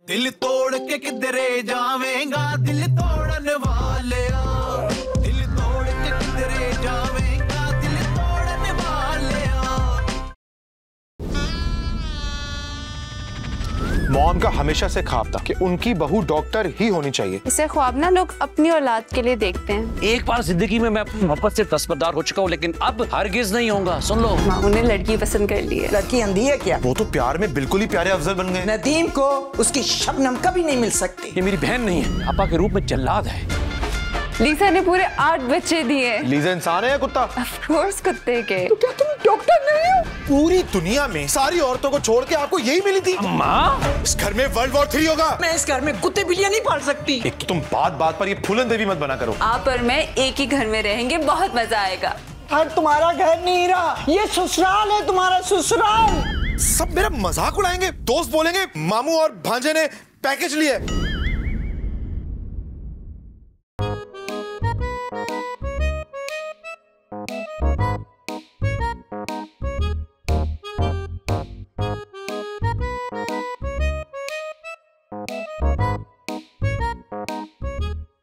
दिल तोड़ के किधरे जावेंगा दिल तोड़ने वाले, दिल तोड़ के किधरे जावेंगा दिल तोड़ने वाले। मॉम का हमेशा से ख्वाब था कि उनकी बहू डॉक्टर ही होनी चाहिए। इसे ख्वाब ना लोग अपनी औलाद के लिए देखते हैं। एक बार जिंदगी में मैं अपनी मोहब्बत से दस्तबरदार हो चुका हूँ, लेकिन अब हरगिज नहीं होगा। सुन लो, मामू ने लड़की पसंद कर ली है। लड़की अंधी है क्या? वो तो प्यार में बिल्कुल ही प्यारे अफजल बन गए। नदीम को उसकी शबनम कभी नहीं मिल सकती। ये मेरी बहन नहीं है, पापा के रूप में जल्लाद है। लीसा ने पूरे 8 बच्चे दिए। लीजा इंसान है या कुत्ता? ऑफ कोर्स कुत्ते के। तो क्या तुम डॉक्टर नहीं हो? पूरी दुनिया में सारी औरतों को छोड़ के आपको यही मिली थी? अम्मा, इस घर में वर्ल्ड वॉर 3 होगा। मैं इस घर में कुत्ते बिल्लियां नहीं पाल सकती। एक तो तुम बात बात पर ये फूलन देवी मत बना करो। आप और मैं एक ही घर में रहेंगे, बहुत मजा आएगा। हर तुम्हारा घर नहीं रहा, ये ससुराल है, तुम्हारा ससुराल। सब मेरा मजाक उड़ाएंगे। दोस्त बोलेंगे मामू और भांजे ने पैकेज लिए।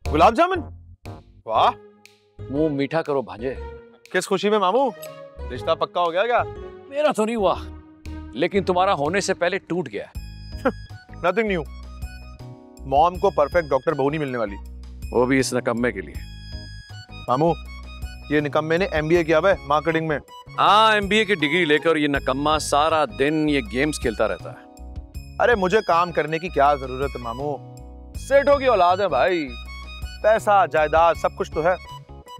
गुलाब जामुन, वाह। मुंह मीठा करो भांजे। किस खुशी में मामू? रिश्ता पक्का हो गया क्या? मेरा तो नहीं हुआ, लेकिन तुम्हारा होने से पहले टूट गया। Nothing new. मॉम को परफेक्ट डॉक्टर बहू नहीं मिलने वाली, वो भी इस नकम्मे के लिए। मामू ये निकम्मे ने MBA किया हुआ है मार्केटिंग में। हाँ, MBA की डिग्री लेकर ये नकम्मा सारा दिन ये गेम्स खेलता रहता है। अरे मुझे काम करने की क्या जरूरत है मामू? सेठों की औलाद है भाई, पैसा जायदाद सब कुछ तो है।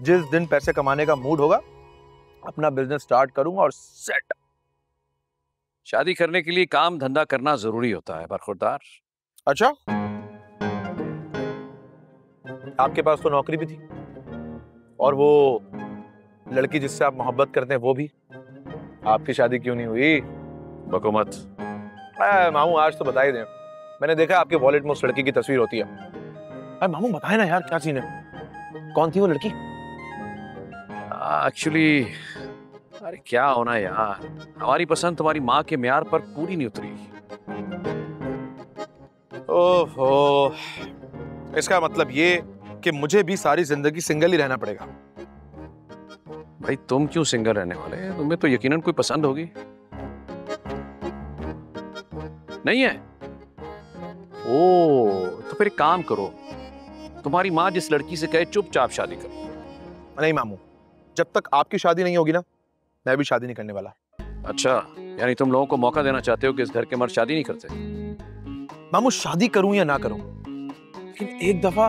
जिस दिन पैसे कमाने का मूड होगा अपना बिजनेस स्टार्ट करूंगा और सेट। शादी करने के लिए काम धंधा करना जरूरी होता है बरखुरदार। अच्छा, आपके पास तो नौकरी भी थी और वो लड़की जिससे आप मोहब्बत करते हैं वो भी। आपकी शादी क्यों नहीं हुई? बको मत। मामू आज तो बता ही दें, मैंने देखा आपके वॉलेट में उस लड़की की तस्वीर होती है। अरे मामू बताए ना यार, क्या सीन है? कौन थी वो लड़की? एक्चुअली अरे क्या होना यार, हमारी पसंद तुम्हारी माँ के म्यार पर पूरी नहीं उतरी। ओहो, इसका मतलब ये कि मुझे भी सारी जिंदगी सिंगल ही रहना पड़ेगा। भाई तुम क्यों सिंगल रहने वाले हैं? तुम्हें तो यकीनन कोई पसंद होगी। नहीं है? ओ, तो फिर एक काम करो, तुम्हारी माँ जिस लड़की से कहे चुपचाप शादी करो। नहीं मामू, जब तक आपकी शादी नहीं होगी ना मैं भी शादी नहीं करने वाला। अच्छा, यानी तुम लोगों को मौका देना चाहते हो कि इस घर के मर्द शादी नहीं करते? मामू शादी करूं या ना करूं, लेकिन एक दफा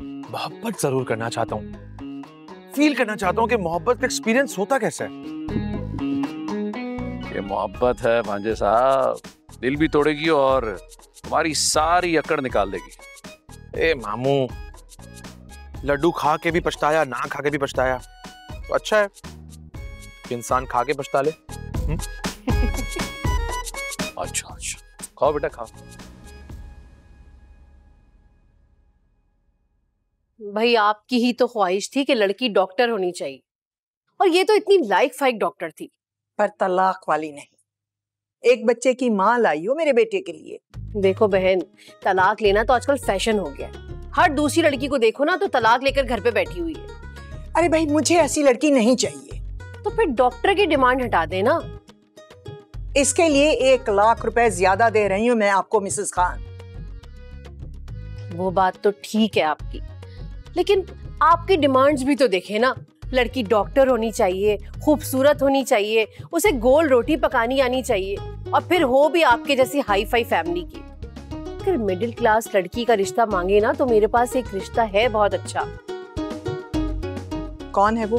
मोहब्बत जरूर करना चाहता हूं। फील करना चाहता हूं कि मोहब्बत का एक्सपीरियंस होता कैसा है। ये मोहब्बत है भांजे साहब, दिल भी तोड़ेगी और तुम्हारी सारी अकड़ निकाल देगी। ए मामू, लड्डू खा के भी पछताया, ना खा के भी पछताया, तो अच्छा है कि इंसान खा के पछता ले। अच्छा अच्छा, खाओ बेटा खाओ। भाई आपकी ही तो ख्वाहिश थी कि लड़की डॉक्टर होनी चाहिए, और ये तो इतनी लाइक फाइक डॉक्टर थी। पर तलाक वाली नहीं। एक बच्चे की माँ लाई हो मेरे बेटे के लिए। देखो बहन, तलाक लेना तो आजकल फैशन हो गया है। हर दूसरी लड़की को देखो ना तो तलाक लेकर घर पे बैठी हुई है। अरे भाई मुझे ऐसी लड़की नहीं चाहिए। तो फिर डॉक्टर की डिमांड हटा देना। इसके लिए 1 लाख रुपए ज्यादा दे रही हूँ मैं आपको मिसेस खान। वो बात तो ठीक है आपकी, लेकिन आपकी डिमांड्स भी तो देखे ना। लड़की डॉक्टर होनी चाहिए, खूबसूरत होनी चाहिए, उसे गोल रोटी पकानी आनी चाहिए, और फिर हो भी आपके जैसी हाई फाई फैमिली की। अगर मिडिल क्लास लड़की का रिश्ता मांगे ना तो मेरे पास एक रिश्ता है बहुत अच्छा। कौन है वो?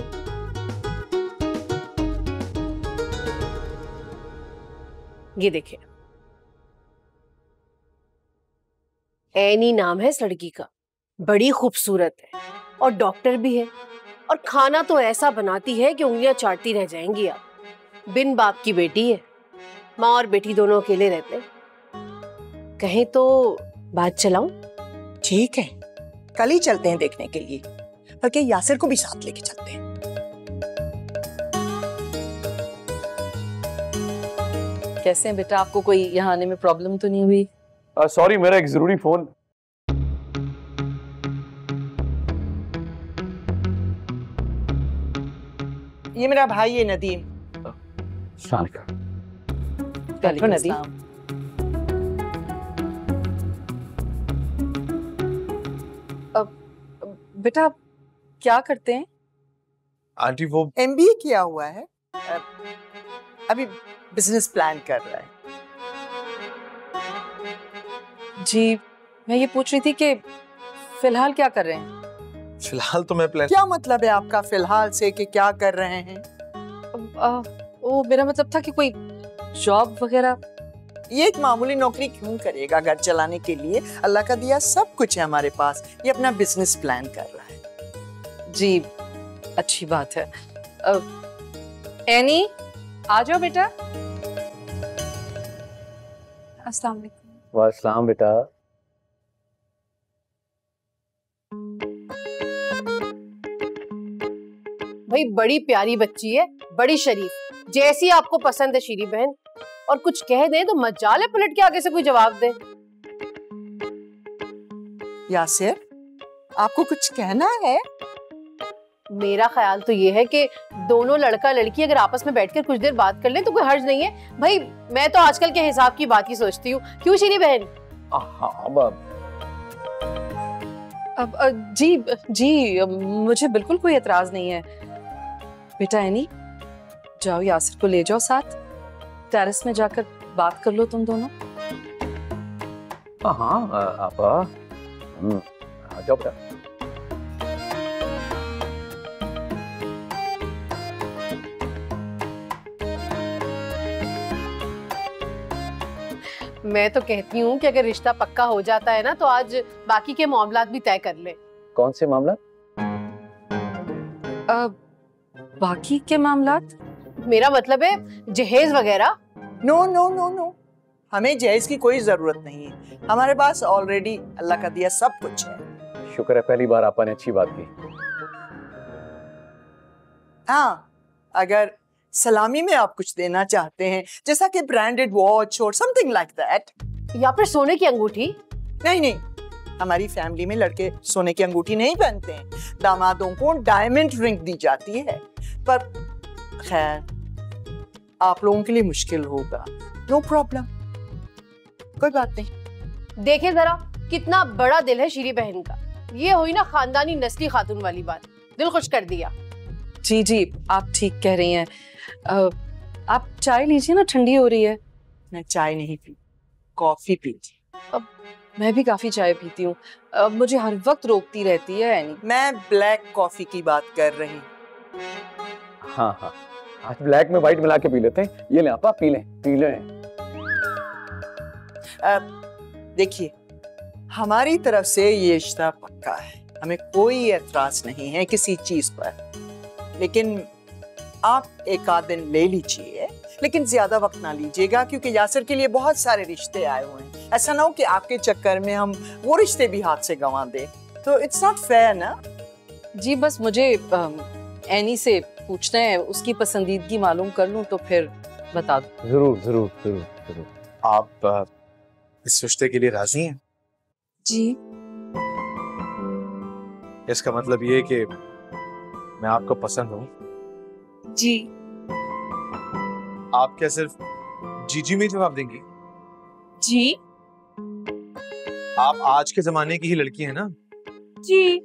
ये देखिए, एनी नाम है इस लड़की का, बड़ी खूबसूरत है और डॉक्टर भी है, और खाना तो ऐसा बनाती है कि उंगलियां चाटती रह जाएंगी आप। बिन बाप की बेटी है, माँ और बेटी दोनों अकेले रहते। कहें तो बात चलाऊं? ठीक है, कल ही चलते हैं देखने के लिए, बल्कि यासिर को भी साथ लेके चलते हैं। कैसे हैं बेटा? आपको कोई यहाँ आने में प्रॉब्लम तो नहीं हुई? सॉरी, मेरा एक जरूरी फोन। ये मेरा भाई है नदीम। बैठो नदीम। बेटा क्या करते हैं? आंटी वो एमबीए किया हुआ है, अभी बिजनेस प्लान कर रहा है। जी मैं ये पूछ रही थी कि फिलहाल क्या कर रहे हैं? फिलहाल तो मैं प्लान। क्या मतलब है आपका फिलहाल से कि क्या कर रहे हैं? वो मेरा मतलब था कि कोई जॉब वगैरह। ये एक मामूली नौकरी क्यों करेगा घर चलाने के लिए? अल्लाह का दिया सब कुछ है हमारे पास। ये अपना बिजनेस प्लान कर रहा है। जी अच्छी बात है। एनी आ जाओ बेटा। अस्सलाम वालेकुम। वालेकुम बेटा। भाई बड़ी प्यारी बच्ची है, बड़ी शरीफ, जैसी आपको पसंद है शीरी बहन। और कुछ कह दे तो मजाल है पलट के आगे से कोई जवाब दे। यासिर, आपको कुछ कहना है? मेरा ख्याल तो ये है कि दोनों लड़का लड़की अगर आपस में बैठकर कुछ देर बात कर लें तो कोई हर्ज नहीं है। भाई मैं तो आजकल के हिसाब की बात ही सोचती हूँ, क्यों शीरी बहन? जी जी मुझे बिल्कुल कोई एतराज नहीं है। बेटा एनी जाओ यासिर को ले जाओ साथ, टेरेस में जाकर बात कर लो तुम दोनों। हाँ आप आ जाओ बेटा। मैं तो कहती हूँ कि अगर रिश्ता पक्का हो जाता है ना तो आज बाकी के मामलात भी तय कर ले। कौन से मामला? बाकी के मामलात? मेरा मतलब है जहेज वगैरह। नो नो नो नो, हमें जहेज की कोई जरूरत नहीं है। हमारे पास ऑलरेडी अल्लाह का दिया सब कुछ है। शुक्र है पहली बार आपने अच्छी बात की। हाँ, अगर सलामी में आप कुछ देना चाहते हैं जैसा कि ब्रांडेड वॉच और समथिंग लाइक दैट, या फिर सोने की अंगूठी। नहीं नहीं, हमारी फैमिली में लड़के सोने की अंगूठी नहीं पहनते हैं। दामादों को डायमंड रिंग दी जाती है। पर खैर आप लोगों के लिए मुश्किल होगा। नो प्रॉब्लम, कोई बात नहीं। देखे जरा कितना बड़ा दिल है शीरी बहन का। ये हुई ना खानदानी नस्ली खातून वाली बात, दिल खुश कर दिया। जी जी आप ठीक कह रही हैं। आप चाय लीजिए ना, ठंडी हो रही है। मैं चाय नहीं पी, कॉफी पीती। मैं भी काफी चाय पीती हूँ, मुझे हर वक्त रोकती रहती है एनी। मैं ब्लैक कॉफी की बात कर रही। हाँ हाँ, आज ब्लैक में व्हाइट मिला के पी लेते हैं। ये ले आपा, पी लें। देखिए, हमारी तरफ से ये रिश्ता पक्का है, हमें कोई एतराज नहीं है किसी चीज पर। लेकिन आप एक आध दिन ले लीजिए, लेकिन ज्यादा वक्त ना लीजिएगा क्योंकि यासिर के लिए बहुत सारे रिश्ते आए हुए हैं। ऐसा ना हो कि आपके चक्कर में हम वो रिश्ते भी हाथ से गंवा दें। तो इट्स नॉट फेयर ना। जी बस मुझे एनी से पूछना है, उसकी पसंदीदगी मालूम कर लूं तो फिर बता दो। जरूर जरूर जरूर जरूर। आप इस रिश्ते के लिए राजी हैं? जी। इसका मतलब ये है कि मैं आपको पसंद हूँ? जी। आप क्या सिर्फ जी में जवाब देंगी? जी। आप आज के जमाने की ही लड़की है ना? जी।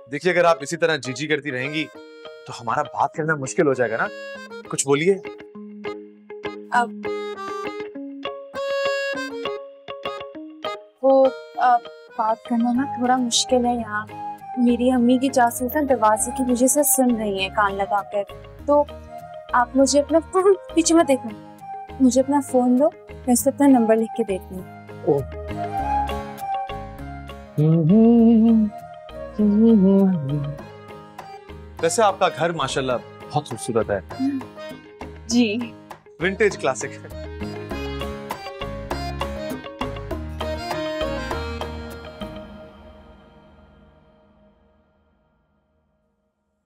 देखिए, अगर आप इसी तरह जी करती रहेंगी तो हमारा बात करना मुश्किल हो जाएगा ना। कुछ बोलिए। अब वो बात करना ना थोड़ा मुश्किल है यहाँ। मेरी अम्मी की जासूस दरवाजे की वजह से सुन रही है कान लगाकर। तो आप मुझे अपना फोन, पीछे मत देखना, मुझे अपना फोन दो, मैं इस पे अपना नंबर लिख के देती हूँ। वैसे आपका घर माशाल्लाह बहुत खूबसूरत है। जी। विंटेज क्लासिक है।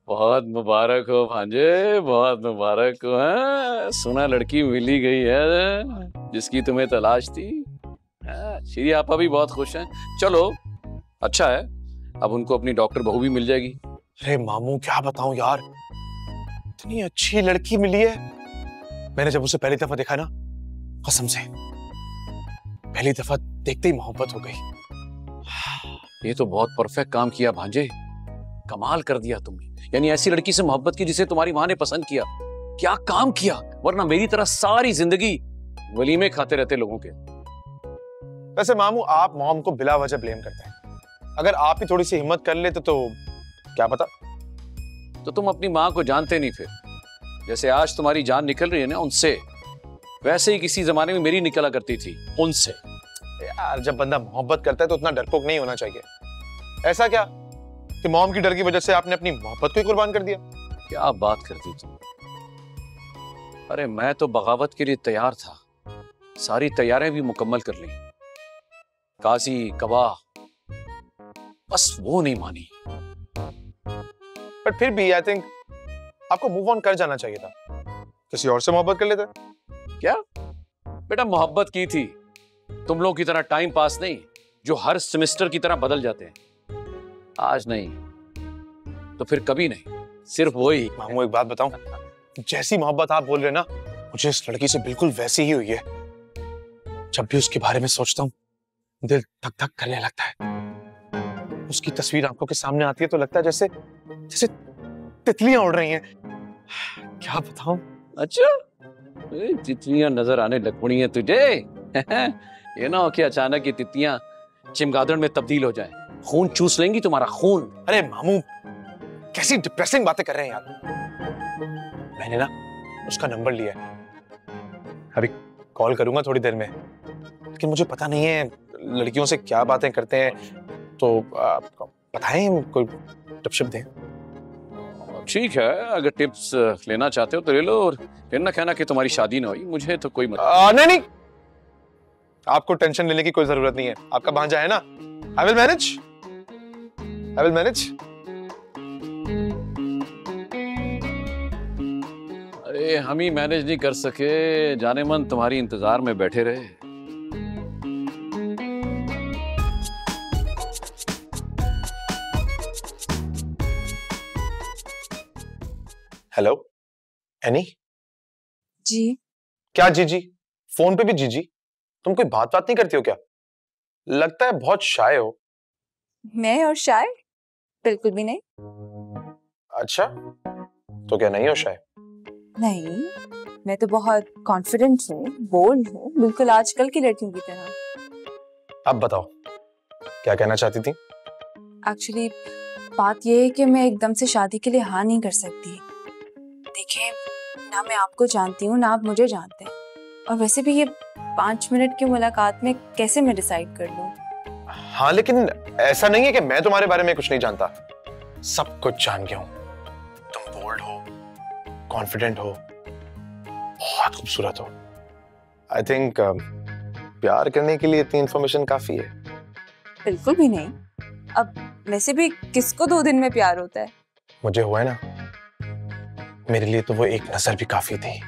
बहुत मुबारक हो भांजे, बहुत मुबारक हो। हाँ? सुना लड़की मिली गई है। जिसकी तुम्हें तलाश थी। श्री आपा भी बहुत खुश हैं। चलो अच्छा है, अब उनको अपनी डॉक्टर बहू भी मिल जाएगी। अरे मामू क्या बताऊं यार, इतनी अच्छी लड़की मिली है। मैंने जब उसे पहली दफा देखा ना, कसम से पहली दफा देखते ही मोहब्बत हो गई। ये तो बहुत परफेक्ट काम किया भांजे, कमाल कर दिया तुमने। यानी ऐसी लड़की से मोहब्बत की जिसे तुम्हारी माँ ने पसंद किया। क्या काम किया, वरना मेरी तरह सारी जिंदगी वलीमे खाते रहते लोगों के। वैसे मामू आप मॉम को बिला वजह ब्लेम करते हैं। अगर आप ही थोड़ी सी हिम्मत कर लेते तो क्या पता। तो तुम अपनी माँ को जानते नहीं फिर। जैसे आज तुम्हारी जान निकल रही है ना उनसे, वैसे ही किसी जमाने में मेरी निकला करती थी उनसे। यार जब बंदा मोहब्बत करता है तो उतना डरपोक नहीं होना चाहिए। ऐसा क्या कि मॉम की डर की वजह से आपने अपनी मोहब्बत को ही कुर्बान कर दिया? क्या बात करती तुम। अरे मैं तो बगावत के लिए तैयार था, सारी तैयारियां भी मुकम्मल कर ली, काजी गवाह, बस वो नहीं मानी। बट फिर भी आई थिंक आपको मूव ऑन कर जाना चाहिए था, किसी और से मोहब्बत कर लेते। क्या बेटा, मोहब्बत की थी, तुम लोगों की तरह टाइम पास नहीं जो हर सेमेस्टर की तरह बदल जाते हैं। आज नहीं तो फिर कभी नहीं, सिर्फ वही। मामू एक बात बताऊं, जैसी मोहब्बत आप बोल रहे हैं ना, मुझे इस लड़की से बिल्कुल वैसी ही हुई है। जब भी उसके बारे में सोचता हूँ दिल धक धक करने लगता है। उसकी तस्वीर आंखों के सामने आती है तो लगता है जैसे जैसे तितलियां उड़ रही हैं। क्या बताऊं। अच्छा, तितलियां नजर आने लग पड़ी हैं तुझे? ये ना हो कि अचानक ये तितलियां चिमगादड़ में तब्दील हो जाएं, खून चूस लेंगी तुम्हारा खून। अरे मामू कैसी डिप्रेसिंग बातें कर रहे हैं यार। मैंने ना उसका नंबर लिया है, अभी कॉल करूंगा थोड़ी देर में, लेकिन मुझे पता नहीं है लड़कियों से क्या बातें करते हैं, तो बताएं, कोई टिप्स दें। ठीक है, अगर टिप्स लेना चाहते हो तो ले लो, और फिर ना कहना कि तुम्हारी शादी ना हुई, मुझे तो कोई मतलब नहीं नहीं, आपको टेंशन लेने की कोई जरूरत नहीं है, आपका भांजा है ना। I will manage, I will manage. अरे हम ही मैनेज नहीं कर सके, जाने मन तुम्हारी इंतजार में बैठे रहे। Hello Annie. जी। क्या जी जी? फोन पे भी जी जी? तुम कोई बात नहीं करती हो क्या? लगता है बहुत शाय हो। मैं और शाय? बिल्कुल भी नहीं। अच्छा, तो क्या नहीं हो शाय? नहीं, मैं तो बहुत कॉन्फिडेंट हूँ, बोल्ड हूँ, बिल्कुल आजकल की लड़कियों की तरह। अब बताओ क्या कहना चाहती थी? एक्चुअली बात यह है कि मैं एकदम से शादी के लिए हाँ नहीं कर सकती। देखिए, ना मैं आपको जानती हूँ ना आप मुझे जानते हैं, और वैसे भी ये 5 मिनट की मुलाकात में कैसे मैं डिसाइड कर लूँ? हाँ लेकिन ऐसा नहीं है कि मैं तुम्हारे बारे में कुछ नहीं जानता, सब कुछ जान गया हूँ। तुम बोल्ड हो, कॉन्फिडेंट हो, बहुत खूबसूरत हो। आई थिंक प्यार करने के लिए इतनी इंफॉर्मेशन काफी है। बिल्कुल भी नहीं। अब वैसे भी किसको 2 दिन में प्यार होता है? मुझे हुआ है ना, मेरे लिए तो वो एक नजर भी काफी थी।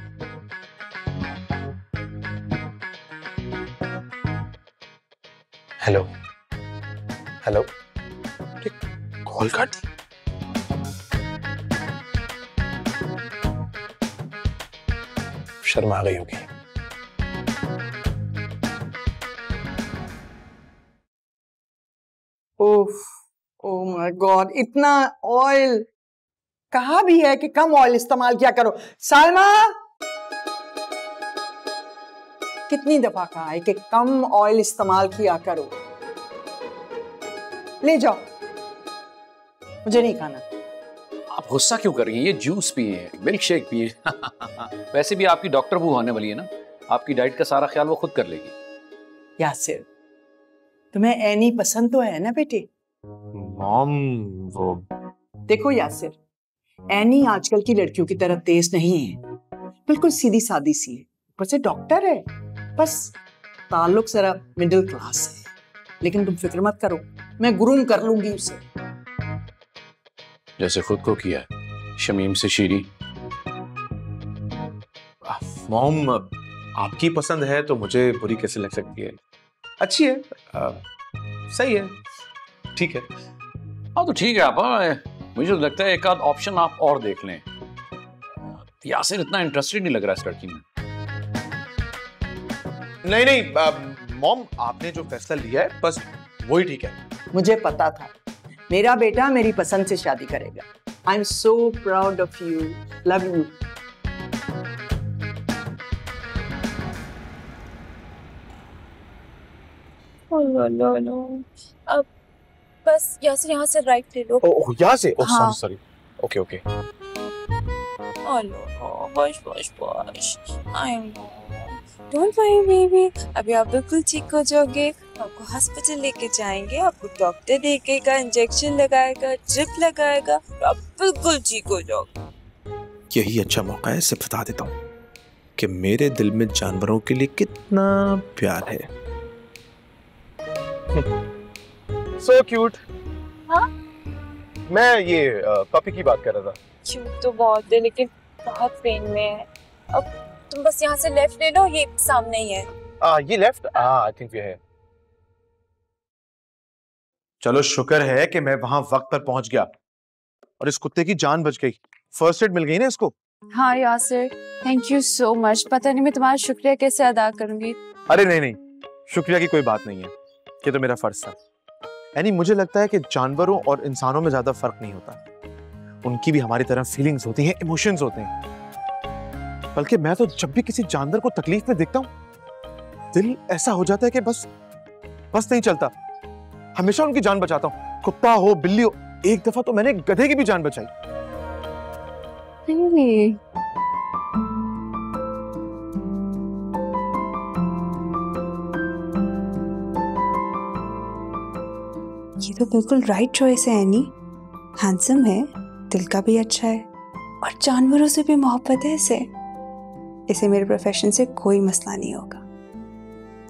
हेलो हेलो, कॉल काट दी। शर्म आ गई होगी। ओह माय गॉड, इतना ऑयल कहा भी है कि कम ऑयल इस्तेमाल किया करो। सालमा, कितनी दफा कहा है कि कम ऑयल इस्तेमाल किया करो। ले जाओ, मुझे नहीं खाना। आप गुस्सा क्यों कर रही हैं? ये जूस पिए, मिल्क शेक पिए। वैसे भी आपकी डॉक्टर बहू होने वाली है ना, आपकी डाइट का सारा ख्याल वो खुद कर लेगी। यासिर, तुम्हें एनी पसंद तो है ना बेटे? मॉम वो देखो यासिर, एनी आजकल की लड़कियों की तरह तेज नहीं है, बिल्कुल सीधी सादी सी है, ऊपर से डॉक्टर है, बस ताल्लुक जरा मिडिल क्लास है। लेकिन तुम फिक्र मत करो, मैं ग्रूम कर लूंगी उसे, जैसे खुद को किया है शमीम से शीरी। मॉम आपकी पसंद है तो मुझे बुरी कैसे लग सकती है? अच्छी है, सही है, ठीक है। हाँ तो ठीक है आपा, मुझे तो लगता है एक आध ऑप्शन आप और देख लें। यासिर इतना इंटरेस्टेड नहीं लग रहा इस लड़की में। नहीं नहीं मॉम, आपने जो फैसला लिया है बस वही ठीक है। मुझे पता था मेरा बेटा मेरी पसंद से शादी करेगा। I am so proud of you, love you. No अब बस यासिर यहाँ से राइट ले लो। ओह यहाँ से? ओह हाँ। Sorry, okay okay. बस बस बस, I know, don't worry baby, अभी आप बिल्कुल ठीक हो जाओगे। आपको हॉस्पिटल लेके जाएंगे, आपको डॉक्टर देखेगा, इंजेक्शन लगाएगा, ड्रिप लगाएगा, आप बिल्कुल ठीक हो जाओगे। यही अच्छा मौका है, सिर्फ बता देता हूँ कि मेरे दिल में जानवरों के लिए कितना प्यार है। So cute। हाँ? मैं ये पपी की बात कर रहा था। क्यूट तो बहुत है लेकिन बहुत पेन में है। अब तुम बस यहाँ से लेफ्ट ले लो, ये सामने ही है। ये लेफ्ट? आई थिंक ये है। चलो शुक्र है कि मैं वहां वक्त पर पहुंच गया और इस कुत्ते की जान बच गई। फर्स्ट एड मिल गई ना इसको। हाँ Yasir, thank you so much. पता नहीं मैं तुम्हारा शुक्रिया कैसे अदा करूंगी। अरे नहीं नहीं, शुक्रिया की कोई बात नहीं है, ये तो मेरा फर्ज था। यानी मुझे लगता है कि जानवरों और इंसानों में ज्यादा फर्क नहीं होता। उनकी भी हमारी तरह फीलिंग्स होती हैं, इमोशंस होते हैं। बल्कि मैं तो जब भी किसी जानवर को तकलीफ में देखता हूँ, दिल ऐसा हो जाता है कि बस नहीं चलता। हमेशा उनकी जान बचाता हूँ, कुत्ता हो बिल्ली हो। एक दफा तो मैंने गधे की भी जान बचाई। ये तो बिल्कुल राइट चॉइस है एनी। हैंडसम है, दिल का भी अच्छा है और जानवरों से भी मोहब्बत है इसे मेरे प्रोफेशन से कोई मसला नहीं होगा।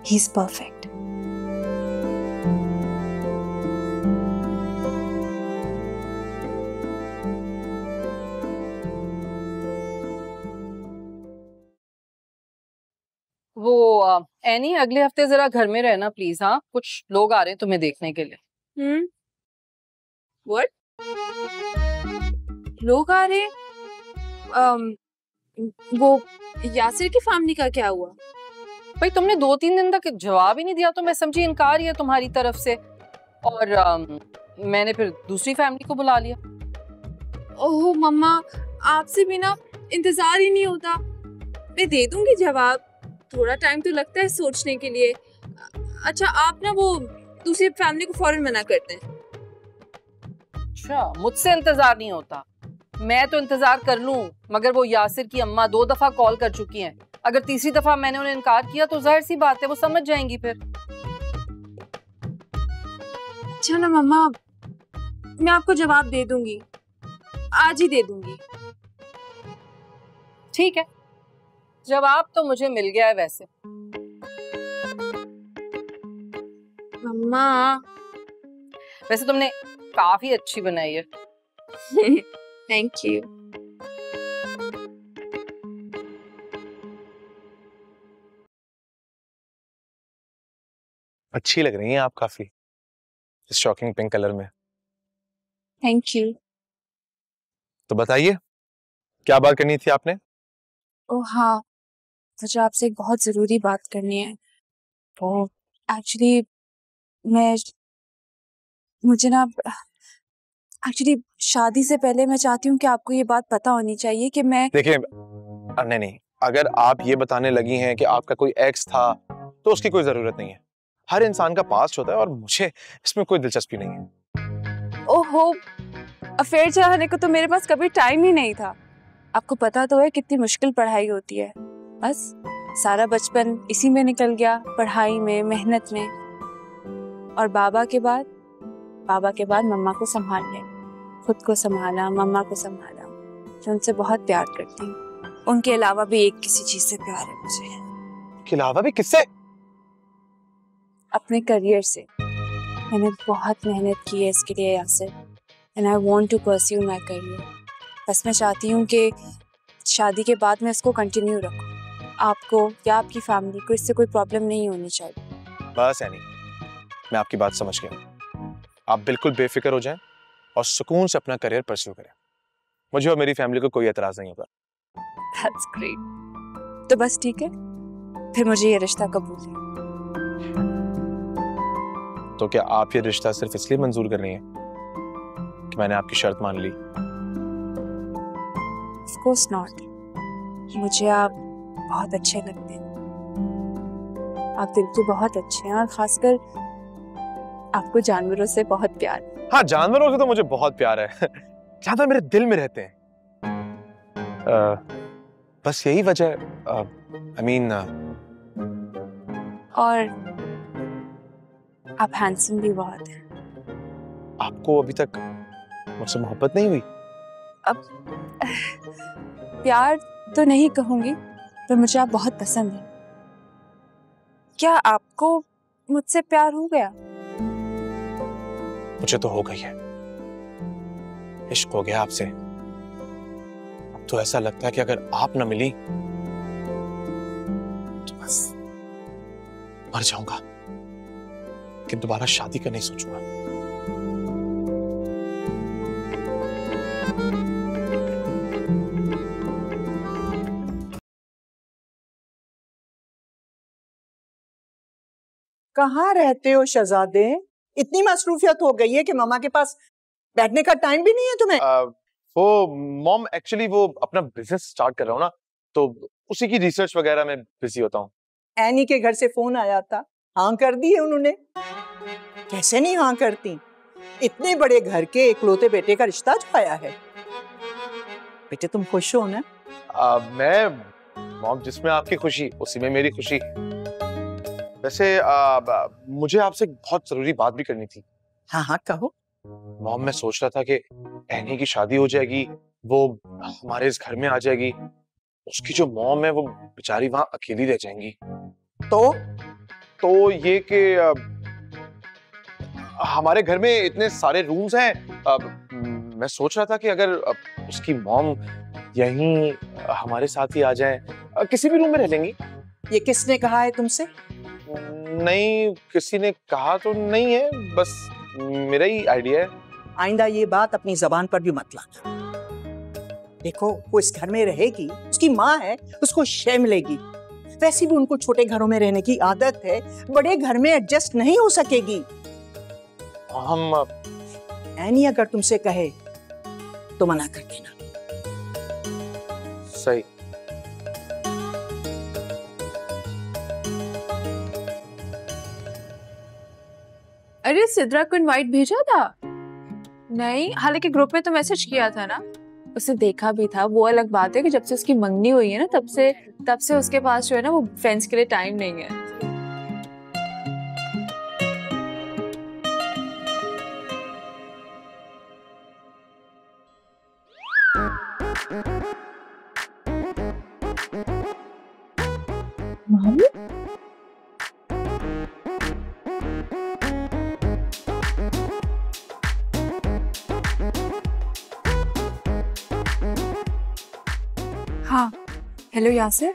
He is perfect. वो एनी, अगले हफ्ते जरा घर में रहना प्लीज। हाँ, कुछ लोग आ रहे हैं तुम्हें देखने के लिए। व्हाट? लोग आ रहे? वो यासिर की फैमिली का क्या हुआ? भाई तुमने 2-3 दिन तक जवाब ही नहीं दिया तो मैं समझी इनकार ही है तुम्हारी तरफ से, और मैंने फिर दूसरी फैमिली को बुला लिया। ओह मम्मा, आपसे भी ना इंतजार ही नहीं होता। मैं दे दूंगी जवाब, थोड़ा टाइम तो लगता है सोचने के लिए। अच्छा आप ना वो दूसरी फैमिली को फौरन मना करते हैं। अच्छा, मुझसे इंतजार नहीं होता? मैं तो इंतजार कर लूं, मगर वो यासिर की अम्मा 2 दफा कॉल कर चुकी हैं। अगर तीसरी दफा मैंने उन्हें इनकार किया तो जाहिर सी बात है वो समझ जाएंगी फिर। अच्छा ना मम्मा, मैं आपको जवाब दे दूंगी, आज ही दे दूंगी। ठीक है, जवाब तो मुझे मिल गया है वैसे। मम्मा वैसे तुमने काफी अच्छी बनाई है। Thank you. अच्छी लग रही हैं आप काफी इस शॉकिंग पिंक कलर में। Thank you. तो बताइए क्या बात करनी थी आपने? ओह हाँ, मुझे आपसे एक बहुत जरूरी बात करनी है। वो एक्चुअली मुझे ना एक्चुअली शादी से पहले मैं चाहती हूँ कि आपको ये बात पता होनी चाहिए कि मैं। देखिए नहीं, अगर आप ये बताने लगी हैं कि आपका कोई एक्स था तो उसकी कोई जरूरत नहीं है। हर इंसान का पास्ट होता है और मुझे इसमें कोई दिलचस्पी नहीं है। ओहो, अफेयर चाहने को तो मेरे पास कभी टाइम ही नहीं था। आपको पता तो है कितनी मुश्किल पढ़ाई होती है। बस सारा बचपन इसी में निकल गया, पढ़ाई में, मेहनत में। और बाबा के बाद मम्मा को संभाल लिया। खुद को संभाला, मम्मा को संभाला। मैं उनसे बहुत प्यार करती हूँ। उनके अलावा भी एक किसी चीज से प्यार है मुझे। के अलावा भी किससे? अपने करियर से। मैंने बहुत मेहनत की है इसके लिए Yasir, and I want to pursue my career. बस मैं चाहती हूँ कि शादी के बाद मैं इसको कंटिन्यू रखूँ। आपको या आपकी फैमिली को इससे कोई प्रॉब्लम नहीं होनी चाहिए। बस एनी, मैं आपकी बात समझ गया। आप बिल्कुल बेफिक्र हो जाएं और सुकून से अपना करियर परस्यू करें। मुझे और मेरी फैमिली को कोई एतराज नहीं होगा। That's great। तो बस ठीक है, फिर मुझे ये रिश्ता कबूल है। तो क्या आप ये रिश्ता सिर्फ इसलिए मंजूर कर रही हैं कि मैंने आपकी शर्त मान ली? Of course not। मुझे आप बहुत अच्छे लगते हैं, आप दिल के बहुत अच्छे हैं और खासकर आपको जानवरों से बहुत प्यार है। हाँ, जानवरों से तो मुझे बहुत प्यार है। जानवर मेरे दिल में रहते हैं। बस यही वजह, I mean, और आप हैंडसम भी बहुत हैं। आपको अभी तक मुझसे मोहब्बत नहीं हुई? अब प्यार तो नहीं कहूंगी, पर मुझे आप बहुत पसंद हैं। क्या आपको मुझसे प्यार हो गया? मुझे तो हो गई है, इश्क हो गया आपसे। अब तो ऐसा लगता है कि अगर आप न मिली तो बस मर जाऊंगा, कि दोबारा शादी का नहीं सोचूंगा। कहाँ रहते हो शहजादे? इतनी मसरूफियत हो गई है कि मामा के पास बैठने का टाइम भी नहीं है तुम्हें। वो मॉम, एक्चुअली वो अपना बिजनेस स्टार्ट कर रहा हूँ ना, तो उसी की रिसर्च वगैरह में बिजी होता हूँ। एनी के घर से फोन आया था, हाँ कर दी है उन्होंने। कैसे नहीं हाँ करती? इतने बड़े घर के इकलौते बेटे का रिश्ता जो आया है। बेटे तुम खुश हो ना? मैं मॉम, जिसमें आपकी खुशी उसी में मेरी खुशी। वैसे मुझे आपसे एक बहुत जरूरी बात भी करनी थी। हाँ हाँ कहो। मॉम, मैं सोच रहा था कि एनी की शादी हो जाएगी, वो हमारे इस घर में आ जाएगी, उसकी जो मॉम है वो बेचारी वहां अकेली रह जाएंगी। तो ये कि हमारे घर में इतने सारे रूम्स हैं, मैं सोच रहा था कि अगर उसकी मॉम यहीं हमारे साथ ही आ जाए, किसी भी रूम में रह लेंगी। ये किसने कहा है तुमसे? नहीं, किसी ने कहा तो नहीं है, बस मेरा ही आइडिया है। आइंदा ये बात अपनी जबान पर भी मत लाना। देखो, वो इस घर में रहेगी, उसकी माँ है, उसको शय मिलेगी। वैसे भी उनको छोटे घरों में रहने की आदत है, बड़े घर में एडजस्ट नहीं हो सकेगी। हम एनी अगर तुमसे कहे तो मना कर देना। सही। अरे सिद्रा को इनवाइट भेजा था? नहीं, हालांकि ग्रुप में तो मैसेज किया था ना। उसे देखा भी था। वो अलग बात है कि जब से उसकी मंगनी हुई है ना, तब से उसके पास जो है ना, वो फ्रेंड्स के लिए टाइम नहीं है। मामी? हाँ, हेलो यासिर,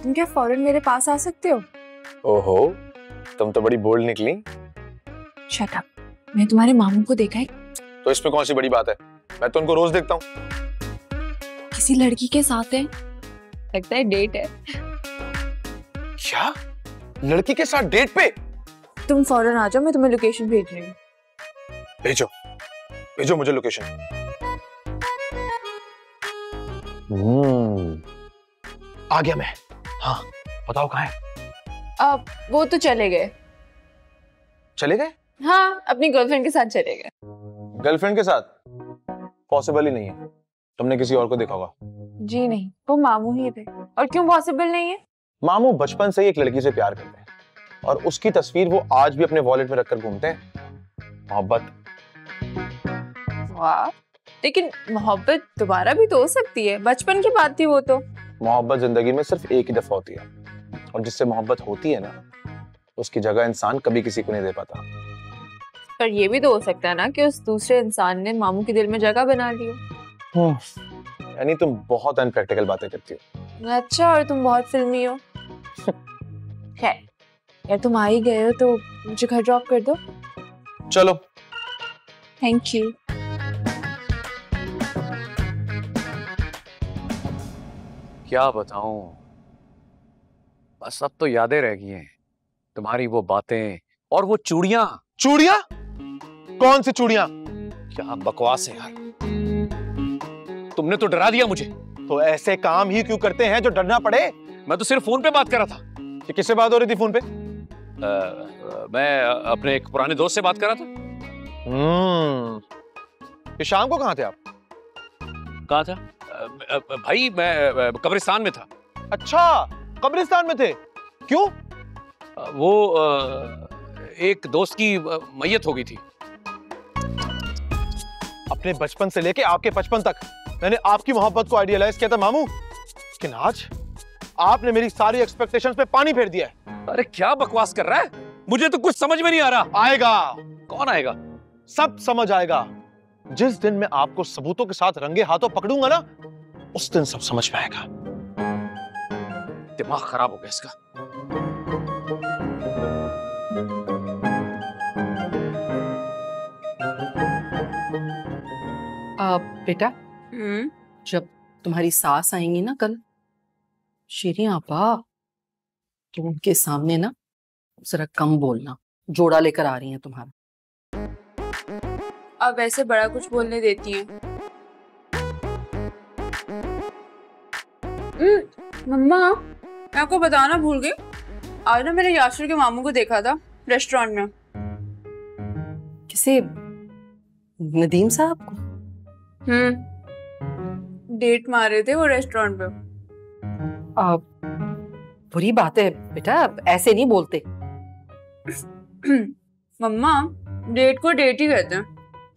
तुम क्या फौरन मेरे पास आ सकते हो? ओहो, तुम तो बड़ी बोल्ड निकली। शट अप, मैं तुम्हारे मामू को देखा है। तो इसमें कौन सी बड़ी बात है? मैं तो उनको रोज देखता हूँ। किसी लड़की के साथ है, लगता है डेट है। क्या? लड़की के साथ डेट पे? तुम फौरन आ जाओ, मैं तुम्हें लोकेशन भेज रही हूँ। भेजो, भेजो मुझे लोकेशन। आ गया मैं। हाँ, बताओ कहाँ है? अब वो तो चले गए। चले गए? हाँ, अपनी गर्लफ्रेंड के साथ चले गए। गर्लफ्रेंड के साथ? पॉसिबल ही नहीं है। तुमने किसी और को देखा होगा। जी नहीं, वो मामू ही थे। और क्यों पॉसिबल नहीं है? मामू बचपन से ही एक लड़की से प्यार करते हैं और उसकी तस्वीर वो आज भी अपने वॉलेट में रखकर घूमते हैं। मोहब्बत। वाह, लेकिन मोहब्बत दोबारा भी तो हो सकती है। बचपन की बात थी वो तो। मोहब्बत जिंदगी में सिर्फ एक ही दफा होती है, और जिससे मोहब्बत होती है ना, उसकी जगह इंसान कभी किसी को नहीं दे पाता। पर ये भी तो हो सकता है ना कि उस दूसरे इंसान ने मामू के दिल में जगह बना ली हो। यानी तुम बहुत अनप्रैक्टिकल बातें करती हो। अच्छा, और तुम बहुत फिल्मी हो। खैर, यार तुम आ ही गए हो तो मुझे घर ड्रॉप कर दो। चलो। Thank you. क्या बताऊं, बस अब तो यादें रह गई हैं, तुम्हारी वो बातें और वो चूड़ियां। चूड़ियां? कौन सी चूड़ियां? क्या बकवास है यार, तुमने तो डरा दिया मुझे। तो ऐसे काम ही क्यों करते हैं जो डरना पड़े? मैं तो सिर्फ फोन पे बात कर रहा था। कि किससे बात हो रही थी फोन पे? मैं अपने एक पुराने दोस्त से बात कर रहा था। ये शाम को कहाँ थे आप? कहाँ था? भाई मैं कब्रिस्तान में था। अच्छा, कब्रिस्तान में थे, क्यों? वो एक दोस्त की मैयत हो गई थी। अपने बचपन से लेके आपके 55 तक मैंने आपकी मोहब्बत को आइडियलाइज किया था मामू, लेकिन आज आपने मेरी सारी एक्सपेक्टेशंस पे पानी फेर दिया है। अरे क्या बकवास कर रहा है, मुझे तो कुछ समझ में नहीं आ रहा। आएगा। कौन आएगा? सब समझ आएगा। जिस दिन मैं आपको सबूतों के साथ रंगे हाथों पकड़ूंगा ना, उस दिन सब समझ में आएगा। दिमाग खराब हो गया इसका। बेटा, जब तुम्हारी सास आएंगी ना कल, शीरी आपा, तो उनके सामने ना जरा कम बोलना, जोड़ा लेकर आ रही हैं तुम्हारा। अब ऐसे बड़ा कुछ बोलने देती हैं। मम्मा, मैं आपको बताना भूल गई, आज ना मैंने यासर के मामू को देखा था रेस्टोरेंट में। किसे? नदीम साहब को? डेट मार रहे थे वो रेस्टोरेंट पे। बुरी बात है बेटा, ऐसे नहीं बोलते। मम्मा, डेट को डेट ही कहते हैं।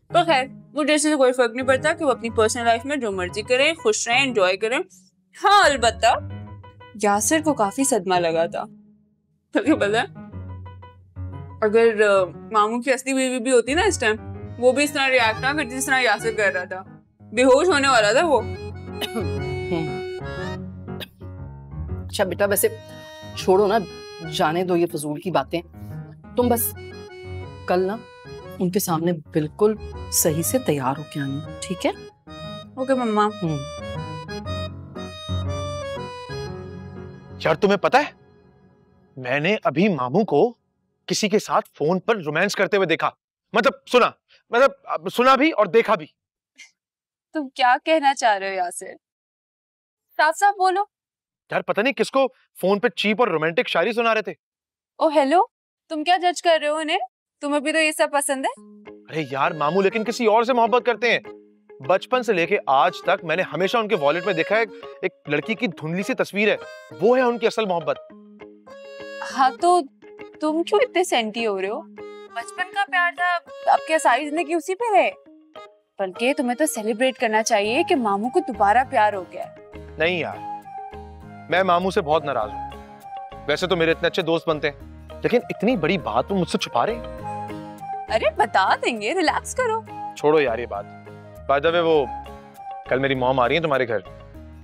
तो खैर, मुझे इससे कोई फर्क नहीं पड़ता कि वो अपनी पर्सनल लाइफ में जो मर्जी करें, खुश रहें, एंजॉय करें। हाँ, अलबत्ता यासिर को काफी सदमा लगा था। तो पता है, अगर मामू की असली बीवी भी होती ना इस टाइम, वो भी इस तरह रिएक्ट ना करती जिस तरह यासिर कर रहा था। बेहोश होने वाला था वो। अच्छा बेटा, वैसे छोड़ो ना, जाने दो ये फजूल की बातें। तुम बस कल ना उनके सामने बिल्कुल सही से तैयार होके आना, ठीक है? ओके मम्मा। यार तुम्हें पता है, मैंने अभी मामू को किसी के साथ फोन पर रोमांस करते हुए देखा। मतलब सुना भी और देखा भी। तुम क्या कहना चाह रहे हो यासिर? साफ साफ बोलो। यार पता नहीं किसको फोन पे चीप और रोमांटिक शायरी सुना रहे थे। ओ हेलो, तुम क्या जज कर रहे हो उन्हें? तुम्हें भी तो ये सब पसंद है? अरे यार, मामू लेकिन किसी और से मोहब्बत करते हैं। बचपन से लेके आज तक मैंने हमेशा उनके वॉलेट में देखा है एक लड़की की धुंधली सी तस्वीर है, वो है उनकी असल मोहब्बत। हाँ तो तुम क्यों इतने सेंटी हो रहे हो? बचपन का प्यार था, अब क्या सारी जिंदगी उसी पे रहे? बल्कि तुम्हें तो सेलिब्रेट करना चाहिए कि मामू को दोबारा प्यार हो गया। नहीं यार, मैं मामू से बहुत नाराज हूँ। वैसे तो मेरे इतने अच्छे दोस्त बनते हैं, लेकिन इतनी बड़ी बात वो मुझसे छुपा रहे हैं। अरे बता देंगे, रिलैक्स करो। छोड़ो यार ये बात। बाय द वे, वो कल मेरी मॉम आ रही है तुम्हारे घर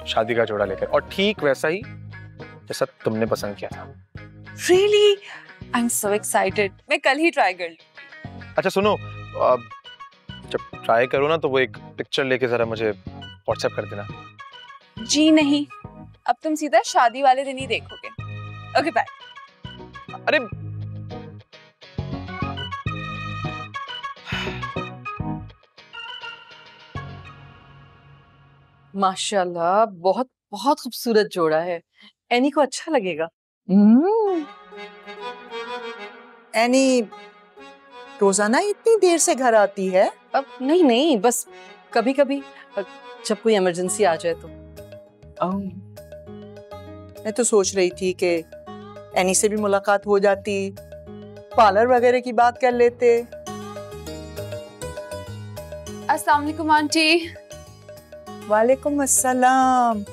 शादी का जोड़ा लेकर, और ठीक वैसा ही जैसा तुमने पसंद किया था। Really? I'm so excited. मैं कल ही ट्राई कर लूँ। अच्छा सुनो, जब ट्राई करो ना तो वो एक पिक्चर लेके जरा मुझे व्हाट्सएप कर देना। जी नहीं, अब तुम सीधा शादी वाले दिन ही देखोगे। Okay bye. अरे माशाल्लाह, बहुत बहुत खूबसूरत जोड़ा है। एनी को अच्छा लगेगा। एनी रोजाना इतनी देर से घर आती है? अब नहीं, बस कभी कभी जब कोई इमरजेंसी आ जाए तो। मैं तो सोच रही थी कि एनी से भी मुलाकात हो जाती, पार्लर वगैरह की बात कर लेते। अस्सलाम वालेकुम आंटी। वालेकुम अस्सलाम।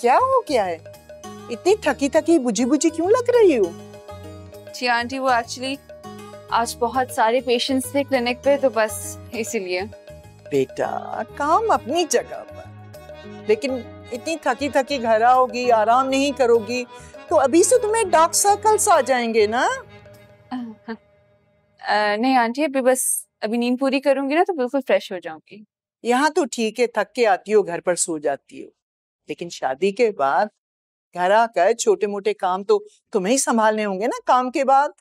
क्या हो गया है? इतनी थकी थकी बुझी बुझी क्यों लग रही हो? जी आंटी, वो एक्चुअली आज बहुत सारे पेशेंट्स थे क्लिनिक पे, तो बस इसीलिए। बेटा, काम अपनी जगह पर, लेकिन इतनी थकी थकी घर आओगी, आराम नहीं करोगी तो अभी से तुम्हें डार्क सर्कल्स आ जाएंगे ना। नहीं आंटी, अभी नींद पूरी करूंगी ना तो बिल्कुल फ्रेश हो जाऊंगी। यहाँ तो ठीक है, थक के आती हो घर पर सो जाती हो, लेकिन शादी के बाद घर आकर छोटे मोटे काम तो तुम्हें ही संभालने होंगे ना काम के बाद।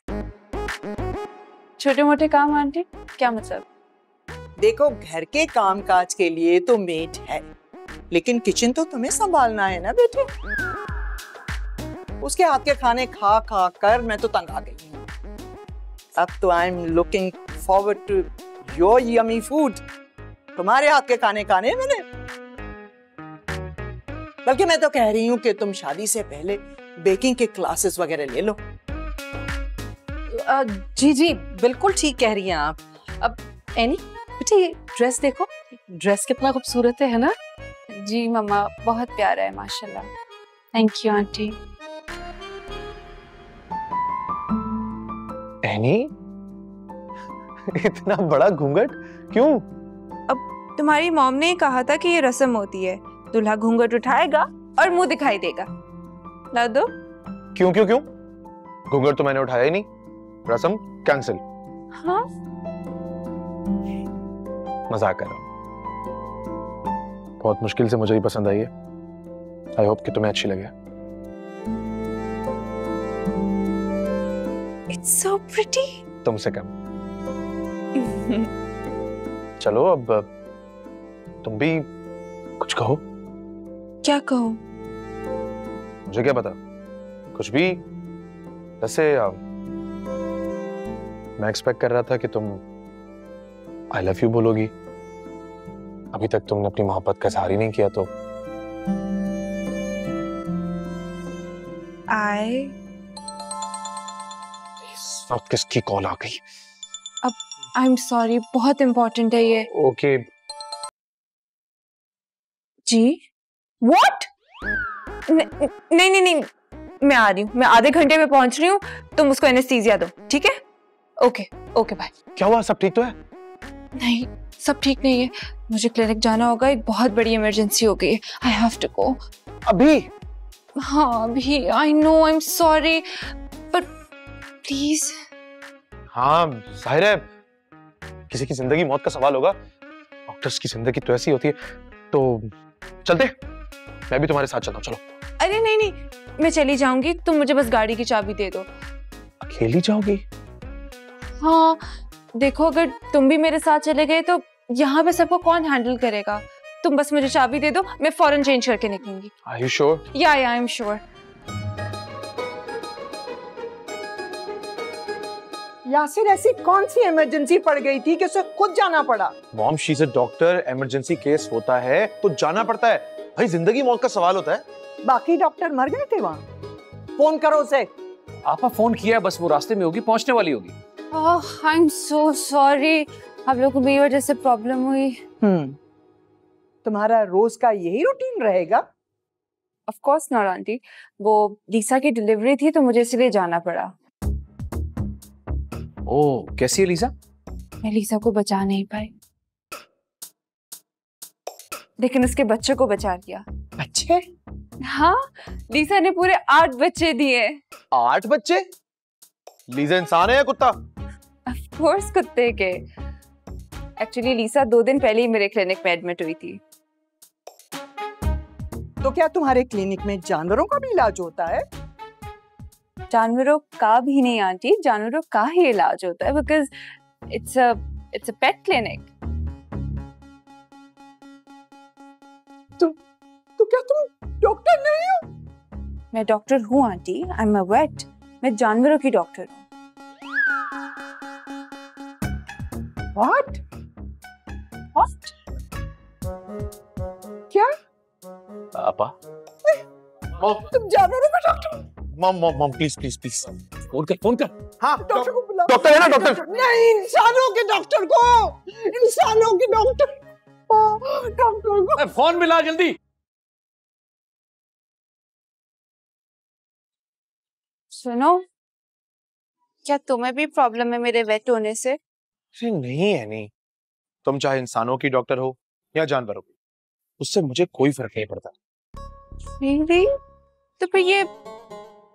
छोटे मोटे काम आंटी, क्या मतलब? देखो, घर के काम काज के लिए तो मेड है, लेकिन किचन तो तुम्हें संभालना है ना बेटे। उसके हाथ के खाने खा खा कर मैं तो तंग आ गई हूँ। अब तो I am looking forward to your yummy food. तुम्हारे हाथ के खाने खाने मैंने। बल्कि मैं तो कह रही हूँ कि तुम शादी से पहले बेकिंग के क्लासेस वगैरह ले लो। जी जी बिल्कुल ठीक कह रही हैं आप। अब एनी बेटा, ये ड्रेस देखो, ड्रेस कितना खूबसूरत है ना? जी मम्मा, बहुत प्यारा है माशाल्लाह। Thank you aunty. एनी, इतना बड़ा घूंघट क्यों? तुम्हारी मॉम ने कहा था कि ये रस्म होती है, दूल्हा घूंघट उठाएगा और मुंह दिखाई देगा। ला दो। क्यों क्यों क्यों? घूंघट तो मैंने उठाया ही नहीं। रस्म कैंसिल। हाँ, मजाक कर रहा हूँ। बहुत मुश्किल से मुझे ही पसंद आई है। आई होप कि तुम्हें अच्छी लगे। It's so pretty. तुमसे कम। चलो अब तुम भी कुछ कहो। क्या कहूँ? मुझे क्या पता, कुछ भी। वैसे मैं एक्सपेक्ट कर रहा था कि तुम आई लव यू बोलोगी। अभी तक तुमने अपनी मोहब्बत का इजहार ही नहीं किया तो। इस वक्त किसकी कॉल आ गई? आई एम सॉरी, बहुत इम्पोर्टेंट है ये। ओके। जी? What? नहीं नहीं नहीं, मैं आ रही हूँ, मैं आधे घंटे में पहुंच रही हूँ। तुम उसको एनेस्थीसिया दो, ठीक है? Okay okay bye. क्या हुआ, सब ठीक तो है? नहीं, सब ठीक नहीं है। मुझे क्लिनिक जाना होगा, एक बहुत बड़ी इमरजेंसी हो गई है। I have to go. अभी? हाँ अभी। I know, I am sorry, but please. हाँ जाहिर है, किसी की जिंदगी मौत का सवाल होगा। डॉक्टर्स की जिंदगी तो ऐसी होती है। तो चलते, मैं भी तुम्हारे साथ चलता हूँ। चलो। अरे नहीं नहीं, मैं चली जाऊंगी, तुम मुझे बस गाड़ी की चाबी दे दो। अकेली जाओगी? हाँ देखो, अगर तुम भी मेरे साथ चले गए तो यहाँ पे सबको कौन हैंडल करेगा? तुम बस मुझे चाबी दे दो, मैं फौरन चेंज करके निकलूंगी। Are you sure? या आई एम श्योर। यासिर, ऐसी कौन सी इमरजेंसी पड़ गई थी कि उसे खुद जाना पड़ा? Mom, she is a doctor. Emergency case होता है तो जाना पड़ता है भाई, जिंदगी मौत का सवाल होता है। बाकी डॉक्टर मर गए थे वहाँ? फोन करो उसे। आपा फोन किया है, बस वो रास्ते में होगी, पहुंचने वाली होगी। आई एम सो सॉरी, आप लोगों को मेरी वजह से प्रॉब्लम हुई। तुम्हारा रोज का यही रूटीन रहेगा? ऑफ कोर्स नॉट आंटी, वो लीसा की डिलीवरी थी तो मुझे इसलिए जाना पड़ा। ओह, कैसी है लीसा? मैं लीसा को बचा नहीं पाई, लेकिन उसके बच्चे को बचा लिया। बच्चे? हाँ, लीसा ने पूरे 8 बच्चे दिए। 8 बच्चे? लीजा इंसान है या कुत्ता? ऑफ कोर्स कुत्ते के। एक्चुअली लीसा 2 दिन पहले ही मेरे क्लिनिक में एडमिट हुई थी। तो क्या तुम्हारे क्लिनिक में जानवरों का भी इलाज होता है? जानवरों का भी नहीं आंटी, जानवरों का ही इलाज होता है, because it's a pet clinic. तो क्या तुम डॉक्टर नहीं हो? मैं डॉक्टर हूँ aunty, I am a vet. मैं जानवरों की डॉक्टर हूँ। What? What? क्या? आपा? तुम जानवरों का doctor? Mom mom mom, please please please. Phone कर, फोन कर। हाँ, डॉक्टर को बुलाओ। डॉक्टर है ना, डॉक्टर? नहीं, इंसानों के डॉक्टर को। इंसानों के डॉक्टर। डॉक्टर को। फोन मिला जल्दी। सुनो, क्या तुम्हें भी प्रॉब्लम है मेरे वेट होने से? अरे नहीं है, नहीं। तुम चाहे इंसानों की डॉक्टर हो या जानवरों की, उससे मुझे कोई फर्क नहीं पड़ता। Really? तो फिर ये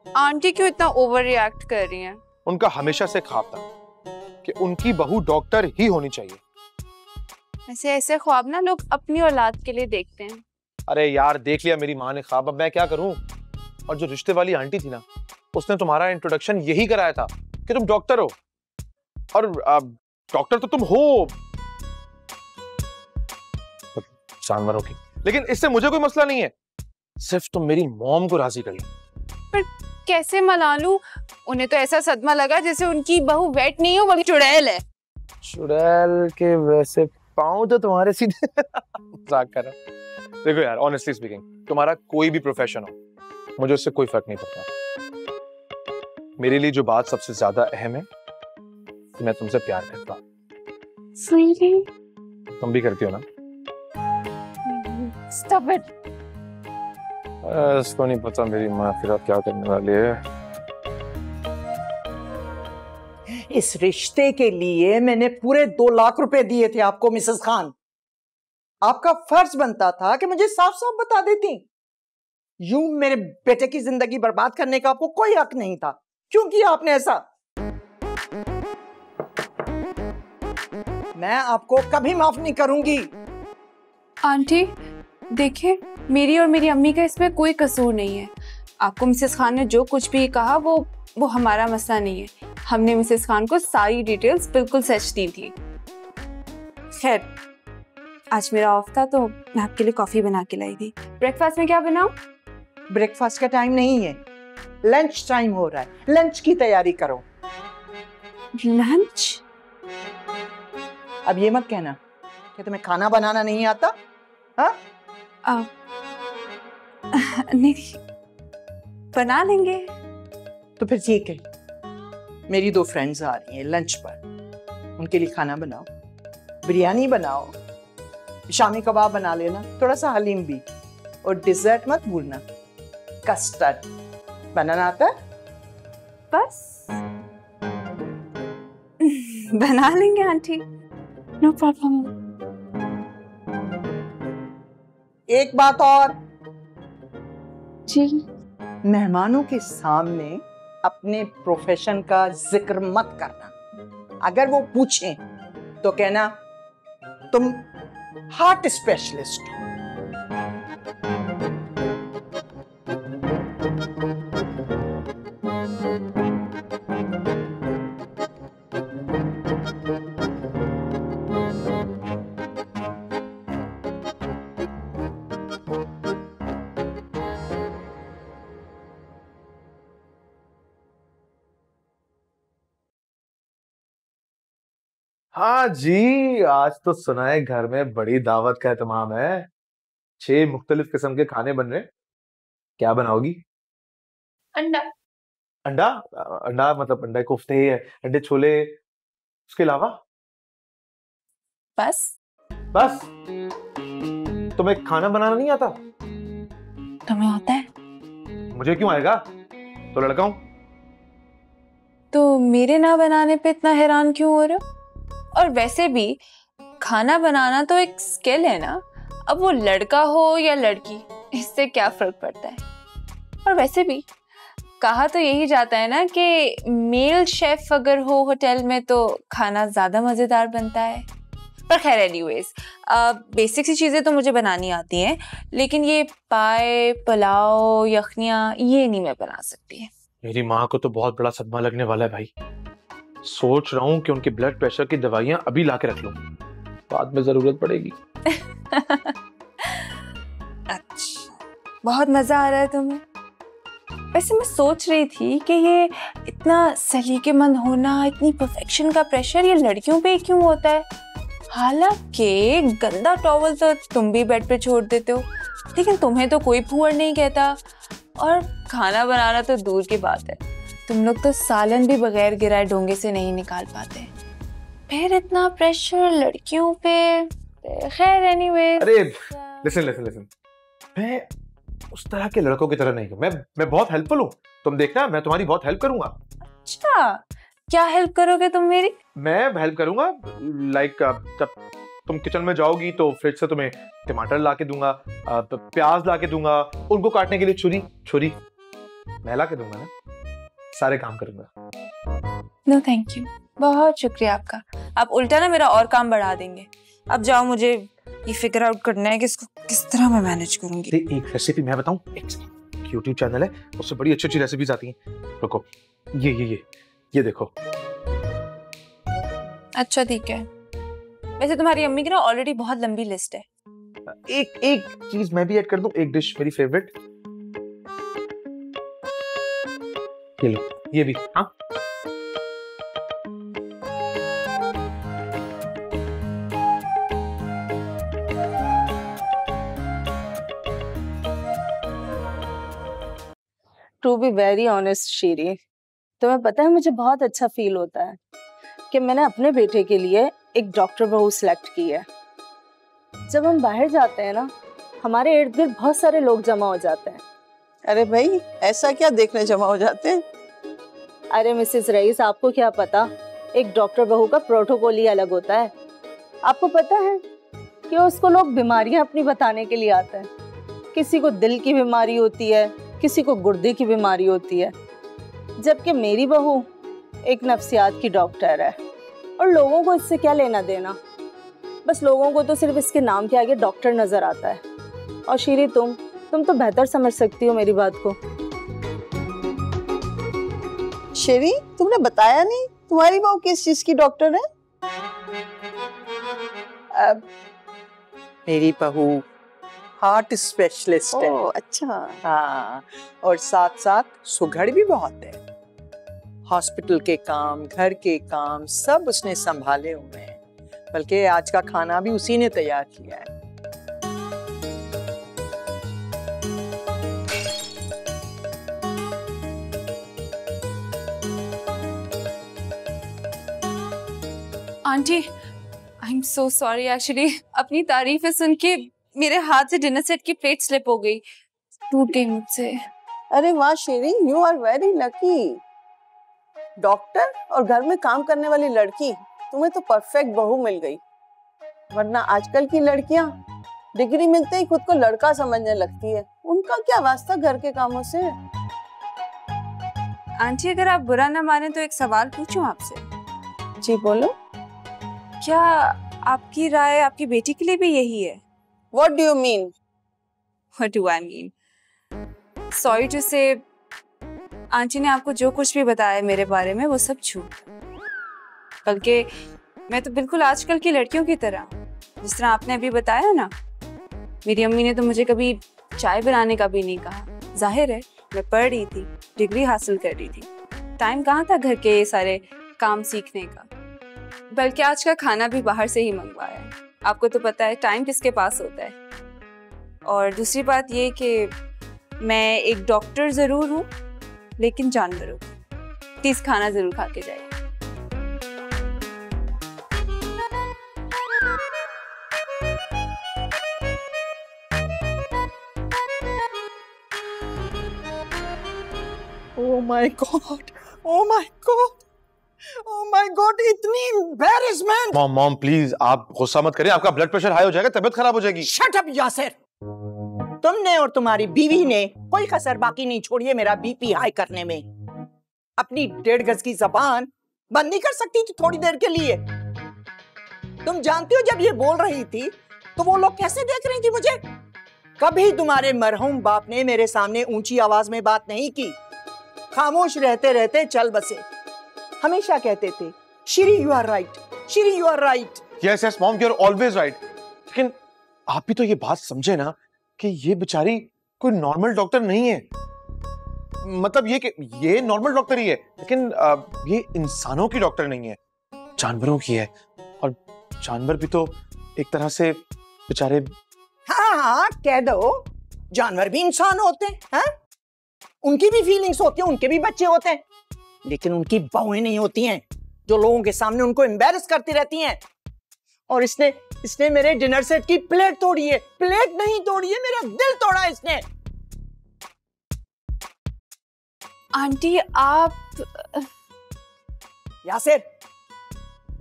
आंटी क्यों इतना ओवर रिएक्ट कर रही हैं? उनका हमेशा से ख्वाब था कि उनकी बहू डॉक्टर ही होनी चाहिए। ऐसे ऐसे ख्वाब ना लोग अपनी औलाद के लिए देखते हैं। अरे यार देख लिया मेरी माँ ने ख्वाब, अब मैं क्या करूं। और जो रिश्ते वाली आंटी थी ना, उसने तुम्हारा इंट्रोडक्शन यही कराया था कि तुम डॉक्टर हो, और डॉक्टर तो तुम हो जानवरों की। लेकिन इससे मुझे कोई मसला नहीं है, सिर्फ तुम मेरी मॉम को राजी कर लो। पर कैसे मना लूं? उन्हें तो ऐसा सदमा लगा जैसे उनकी बहू वेट नहीं हो बल्कि चुड़ैल है। चुड़ैल के वैसे पाँव तो तुम्हारे सीधे मजाक कर रहा। देखो यार, ऑनेस्टली स्पीकिंग, तुम्हारा कोई भी प्रोफेशन हो, मुझे उससे कोई फर्क नहीं पड़ता। मेरे लिए जो बात सबसे ज्यादा अहम है कि मैं तुमसे प्यार करता हूँ। तुम भी करती हो ना? Stop it. इसको नहीं पता मेरी माँ फिर अब क्या करने वाली है। इस रिश्ते के लिए मैंने पूरे 2 लाख रुपए दिए थे आपको मिसेस खान। आपका फर्ज बनता था कि मुझे साफ साफ बता देती। यूं मेरे बेटे की जिंदगी बर्बाद करने का आपको कोई हक नहीं था। क्यों किया आपने ऐसा? मैं आपको कभी माफ नहीं करूंगी। आंटी देखिए, मेरी और मेरी अम्मी का इसमें कोई कसूर नहीं है। आपको मिसेस खान ने जो कुछ भी कहा वो हमारा मसला नहीं है। हमने मिसेस खान को सारी डिटेल्स बिल्कुल सच दी थी। खैर, आज मेरा ऑफ था तो मैं आपके लिए कॉफी बना के लाई थी। ब्रेकफास्ट में क्या बनाऊं? ब्रेकफास्ट का टाइम नहीं है, लंच टाइम हो रहा है। लंच की तैयारी करो। लंच? अब ये मत कहना कि तुम्हें खाना बनाना नहीं आता। हाँ? नहीं, बना लेंगे। तो फिर ठीक है, मेरी 2 फ्रेंड्स आ रही हैं लंच पर, उनके लिए खाना बनाओ, बिरयानी बनाओ, शामी कबाब बना लेना, थोड़ा सा हलीम भी, और डिजर्ट मत भूलना, कस्टर्ड। बनाना आता है? बस बना लेंगे आंटी, नो प्रॉब्लम। एक बात और जी। मेहमानों के सामने अपने प्रोफेशन का जिक्र मत करना। अगर वो पूछें तो कहना तुम हार्ट स्पेशलिस्ट हो। हाँ जी, आज तो सुना है घर में बड़ी दावत का एहतमाम है। 6 मुख्तलिफ किस्म के खाने बन रहे। क्या बनाओगी? अंडा। अंडा? अंडा मतलब अंडे कोफ्ते, अंडे छोले, उसके अलावा? बस। बस? तुम्हें खाना बनाना नहीं आता? तुम्हें आता है? मुझे क्यों आएगा, तो लड़का हूं। तो मेरे ना बनाने पे इतना हैरान क्यों हो रहे हो? और वैसे भी खाना बनाना तो एक स्किल है ना। अब वो लड़का हो या लड़की, इससे क्या फर्क पड़ता है? और वैसे भी कहा तो यही जाता है ना कि मेल शेफ अगर हो होटल में तो खाना ज्यादा मजेदार बनता है। पर खैर एनीवेज, बेसिक सी चीजें तो मुझे बनानी आती हैं, लेकिन ये पाए, पुलाव, यखनियाँ ये नहीं मैं बना सकती। मेरी माँ को तो बहुत बड़ा सदमा लगने वाला है भाई। सोच रहा हूँ कि उनके ब्लड प्रेशर की दवाइयाँ अभी ला के रख लूं, बाद में जरूरत पड़ेगी। अच्छा, बहुत मजा आ रहा है तुम्हें। वैसे मैं सोच रही थी कि ये इतना सलीकेमंद होना, इतनी परफेक्शन का प्रेशर ये लड़कियों पे क्यों होता है? हालांकि गंदा टॉवल तो तुम भी बेड पे छोड़ देते हो, लेकिन तुम्हें तो कोई फूहड़ नहीं कहता। और खाना बनाना तो दूर की बात है, तुम लोग तो सालन भी बगैर गिराए डोंगे से नहीं निकाल पाते, फिर इतना प्रेशर लड़कियों पे। खैर एनीवेज। अरे लिसन, मैं उस तरह के लड़कों की तरह नहीं हूँ। मैं बहुत हेल्पफुल हूँ। तुम देखना, मैं तुम्हारी बहुत हेल्प करूंगा। अच्छा, क्या हेल्प करोगे तुम मेरी? मैं हेल्प करूंगा, लाइक तुम किचन में जाओगी तो फ्रिज से तुम्हें टमाटर ला के दूंगा, प्याज ला के दूंगा, उनको काटने के लिए छुरी मैं ला के दूंगा ना, सारे काम करूंगा। नो थैंक यू, बहुत शुक्रिया आपका। आप उल्टा ना मेरा और काम बढ़ा देंगे। अब जाओ, मुझे ये फिगर आउट करना है कि इसको किस तरह मैं मैनेज करूंगी। एक रेसिपी मैं बताऊं, एक यूट्यूब चैनल है, उससे बड़ी अच्छी रेसिपीज आती हैं। रुको, ये देखो। अच्छा ठीक है। वैसे तुम्हारी अम्मी की ना ऑलरेडी बहुत लंबी लिस्ट है। एक चीज मैं भी ऐड कर दूं, एक डिश मेरी फेवरेट, ये लो, ये भी। हाँ, टू बी वेरी ऑनेस्ट शीरी, तुम्हें पता है मुझे बहुत अच्छा फील होता है कि मैंने अपने बेटे के लिए एक डॉक्टर बहू सिलेक्ट की है। जब हम बाहर जाते हैं ना, हमारे इर्द गिर्द बहुत सारे लोग जमा हो जाते हैं। अरे भाई, ऐसा क्या देखने जमा हो जाते हैं? अरे मिसेस रईस, आपको क्या पता, एक डॉक्टर बहू का प्रोटोकॉल ही अलग होता है। आपको पता है कि उसको लोग बीमारियां अपनी बताने के लिए आते हैं। किसी को दिल की बीमारी होती है, किसी को गुर्दे की बीमारी होती है, जबकि मेरी बहू एक नफ्सियात की डॉक्टर है। और लोगों को इससे क्या लेना देना, बस लोगों को तो सिर्फ इसके नाम के आगे डॉक्टर नजर आता है। और शीरी, तुम तो बेहतर समझ सकती हो मेरी बात को। शेरी, तुमने बताया नहीं तुम्हारी बहू किस चीज की डॉक्टर है? मेरी बहू हार्ट स्पेशलिस्ट है। अच्छा। हाँ, और साथ साथ सुघड़ भी बहुत है। हॉस्पिटल के काम, घर के काम सब उसने संभाले हुए हैं, बल्कि आज का खाना भी उसी ने तैयार किया है। Aunty, I am so sorry. Actually अपनी तारीफें सुन के मेरे हाथ से डिनर सेट की प्लेट स्लिप हो गई, टूट गई मुझसे। अरे वाह Sherry, you are very lucky. Doctor और घर में काम करने वाली लड़की, तुम्हें तो परफेक्ट बहू मिल गई। वरना आजकल की लड़कियां डिग्री मिलते ही खुद को लड़का समझने लगती है। उनका क्या वास्ता घर के कामों से। आंटी, अगर आप बुरा ना माने तो एक सवाल पूछूं आपसे? जी बोलो। क्या आपकी राय आपकी बेटी के लिए भी यही है? What do you mean? What do I mean? Sorry to say, aunty ने आपको जो कुछ भी बताया मेरे बारे में वो सब झूठ। बल्कि मैं तो बिल्कुल आजकल की लड़कियों की तरह, जिस तरह आपने अभी बताया ना। मेरी अम्मी ने तो मुझे कभी चाय बनाने का भी नहीं कहा। जाहिर है, मैं पढ़ रही थी, डिग्री हासिल कर रही थी, टाइम कहाँ था घर के सारे काम सीखने का। बल्कि आज का खाना भी बाहर से ही मंगवाया है। आपको तो पता है टाइम किसके पास होता है। और दूसरी बात ये कि मैं एक डॉक्टर जरूर हूँ, लेकिन जानवरों की। प्लीज खाना जरूर खा के जाइए। Oh my God! Oh my God! Oh my God! इतनी embarrassment! मॉम प्लीज आप गुस्सा मत करिए, आपका ब्लड प्रेशर हाई हो जाएगा, तबीयत खराब हो जाएगी। Shut up, Yasir! तुमने और तुम्हारी बीवी ने कोई कसर बाकी नहीं छोड़ी है मेरा बीपी हाई करने में। अपनी 1.5 गज की जबान बंद नहीं कर सकती थी थोड़ी देर के लिए? तुम जानती हो जब ये बोल रही थी तो वो लोग कैसे देख रही थी मुझे? कभी तुम्हारे मरहूम बाप ने मेरे सामने ऊंची आवाज में बात नहीं की। खामोश रहते रहते चल बसे। हमेशा कहते थे, Shree you are right, Shree you are right. Yes yes mom, you are always right. लेकिन आप भी तो ये बात समझे ना कि ये बेचारी कोई नॉर्मल डॉक्टर नहीं है। मतलब ये नॉर्मल डॉक्टर ही है, लेकिन ये इंसानों की डॉक्टर नहीं है, जानवरों की है। और जानवर भी तो एक तरह से बेचारे। हाँ, कह दो, जानवर भी इंसान होते हैं। उनकी भी फीलिंग्स होती हैं, उनके भी बच्चे होते हैं, लेकिन उनकी बहुएं नहीं होती हैं जो लोगों के सामने उनको एम्बैरस करती रहती हैं। और इसने मेरे डिनर सेट की प्लेट तोड़ी है। प्लेट नहीं तोड़ी है, मेरा दिल तोड़ा है इसने। आंटी आप यासिर,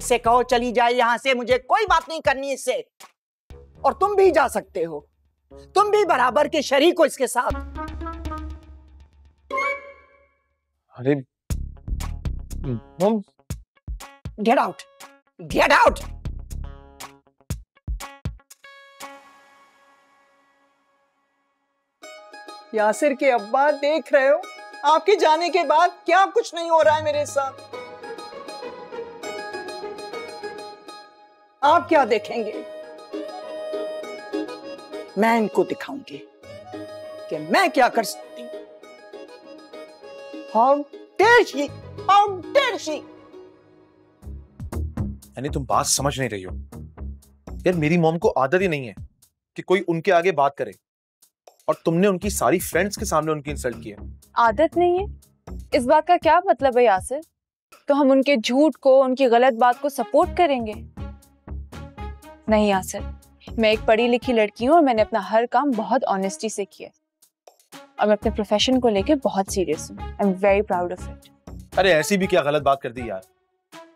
इसे कहो चली जाए यहाँ से, मुझे कोई बात नहीं करनी इससे। और तुम भी जा सकते हो, तुम भी बराबर के शरीक हो इसके साथ। अरे मम, get out, get out. Yasir के अब्बा, देख रहे हो आपके जाने के बाद क्या कुछ नहीं हो रहा है मेरे साथ। आप क्या देखेंगे? मैं इनको दिखाऊंगी कि मैं क्या कर सकती हूं। How dare she? How dare she? यानी तुम बात समझ नहीं रही हो यार। मेरी मॉम को आदत ही नहीं है कि कोई उनके आगे बात करे, और तुमने उनकी सारी फ्रेंड्स के सामने उनकी इंसल्ट की है। आदत नहीं है, इस बात का क्या मतलब है यासिर? तो हम उनके झूठ को, उनकी गलत बात को सपोर्ट करेंगे? नहीं यासिर, मैं एक पढ़ी लिखी लड़की हूँ और मैंने अपना हर काम बहुत ऑनेस्टी से किया और मैं अपने प्रोफेशन को लेके बहुत सीरियस हूँ। I am very proud of it. अरे ऐसी भी क्या गलत बात कर दी यार,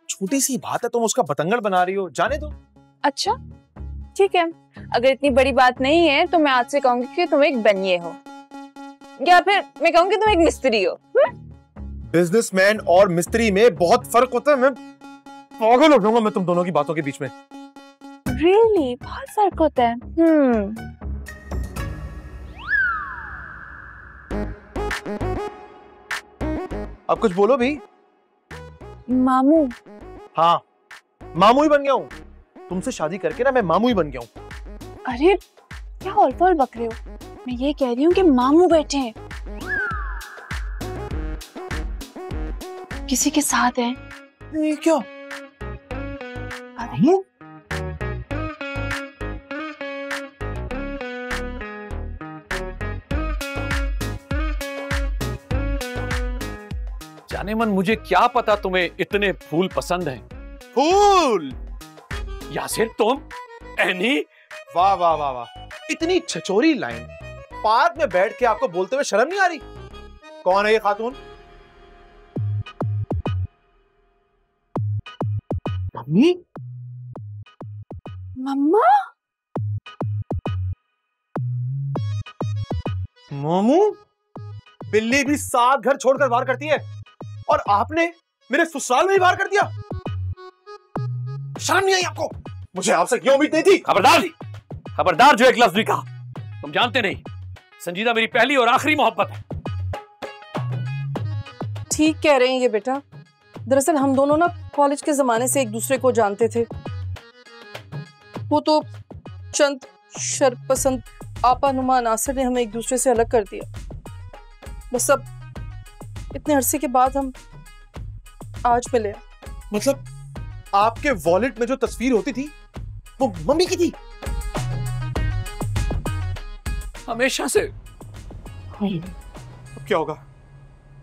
छोटी सी बात है, तुम उसका बतंगड़ बना रही हो, जाने दो। अच्छा ठीक है, अगर इतनी बड़ी बात नहीं है तो मैं आज से कहूंगी कि तुम एक बनिए हो, या फिर मैं कहूंगी तुम एक मिस्त्री हो। बिजनेसमैन और मिस्त्री में बहुत फर्क होता है। मैं पागल हो जाऊंगा मैं तुम दोनों की बातों के बीच में। Really? बहुत फर्क होता है। अब कुछ बोलो भी। मामू। हाँ, मामू ही बन गया हूँ। तुमसे शादी करके ना मैं मामू ही बन गया हूँ। अरे क्या हौल-फौल बक रहे हो? मैं ये कह रही हूँ कि मामू बैठे हैं, किसी के साथ हैं। ये क्या? मामू? जाने मन मुझे क्या पता तुम्हें इतने फूल पसंद हैं। फूल? यासिर तुम? एनी? वाह वाह वाह वाह, इतनी छचोरी लाइन पार्क में बैठ के आपको बोलते हुए शर्म नहीं आ रही? कौन है ये खातून? मम्मी? मम्मा? मामू? बिल्ली भी 7 घर छोड़कर वार करती है और आपने मेरे ससुराल में ही वार कर दिया। शर्म नहीं आई आपको? मुझे आपसे क्यों उम्मीद नहीं थी? खबरदार, खबरदार जो एक लफ्ज भी कहा। तुम जानते नहीं, संजीदा मेरी पहली और आखिरी मोहब्बत है। ठीक कह रहे हैं ये बेटा। दरअसल हम दोनों ना कॉलेज के जमाने से एक दूसरे को जानते थे। वो तो चंद शरपसंद आपानुमा नासिर ने हमें एक दूसरे से अलग कर दिया। बस अब इतने अरसे के बाद हम आज मिले। मतलब आपके वॉलेट में जो तस्वीर होती थी वो मम्मी की थी? हमेशा से। अब क्या होगा?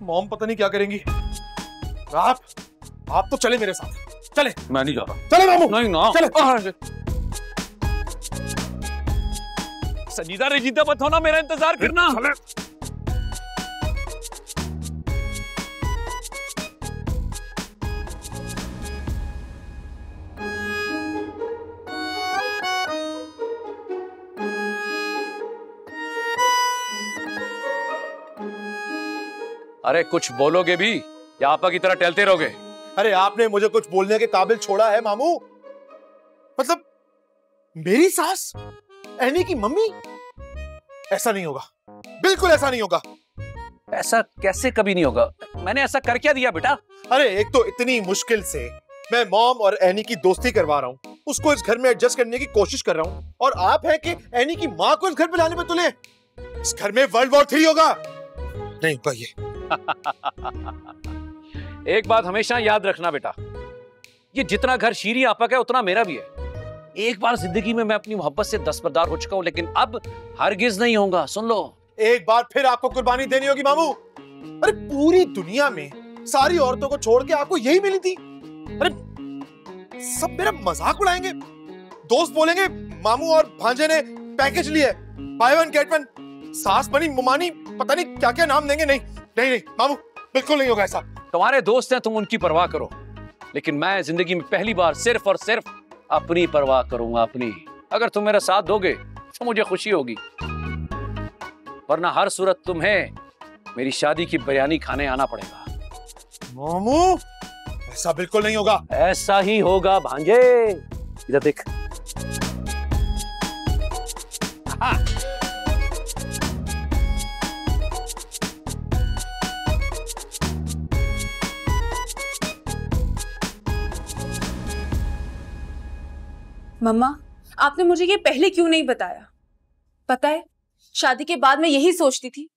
मॉम पता नहीं क्या करेंगी। आप तो चले मेरे साथ। चले। मैं नहीं जाता। चले मामू। नहीं ना। चले। संजीदा रजीदा मत होना, मेरा इंतजार करना। अरे कुछ बोलोगे भी या आपा की तरह टहलते रहोगे? अरे आपने मुझे कुछ बोलने के काबिल छोड़ा है मामू? मतलब मेरी सास एनी की मम्मी? ऐसा नहीं होगा, बिल्कुल ऐसा नहीं होगा। ऐसा कैसे कभी नहीं होगा? मैंने ऐसा कर क्या दिया बेटा? अरे एक तो इतनी मुश्किल से मैं मॉम और एनी की दोस्ती करवा रहा हूँ, उसको इस घर में एडजस्ट करने की कोशिश कर रहा हूँ, और आप है कि एनी की माँ को इस घर पे लाने में तुले। इस घर में World War 3 होगा। नहीं होगा ये। एक बात हमेशा याद रखना बेटा, ये जितना घर शीरी आपा का है उतना मेरा भी है। एक बार जिंदगी में मैं अपनी मोहब्बत से दस्तबरदार हो चुका हूं, लेकिन अब हरगिज नहीं होगा। सुन लो, एक बार फिर आपको कुर्बानी देनी होगी मामू। अरे पूरी दुनिया में सारी औरतों को छोड़ के आपको यही मिली थी। अरे सब मेरा मजाक उड़ाएंगे। दोस्त बोलेंगे मामू और भांजे ने पैकेज लिए, बाय वन गेट वन, सास बनी मुमानी, पता नहीं क्या क्या नाम देंगे। नहीं नहीं नहीं मामू, बिल्कुल नहीं होगा ऐसा। तुम्हारे दोस्त हैं, तुम उनकी परवाह करो। लेकिन मैं जिंदगी में पहली बार सिर्फ और सिर्फ अपनी परवाह करूंगा, अपनी। अगर तुम मेरा साथ दोगे तो मुझे खुशी होगी, वरना हर सूरत तुम्हें मेरी शादी की बिरयानी खाने आना पड़ेगा। मामू, ऐसा बिल्कुल नहीं होगा। ऐसा ही होगा भांजे। इधर देख। मम्मा, आपने मुझे ये पहले क्यों नहीं बताया? पता है, शादी के बाद मैं यही सोचती थी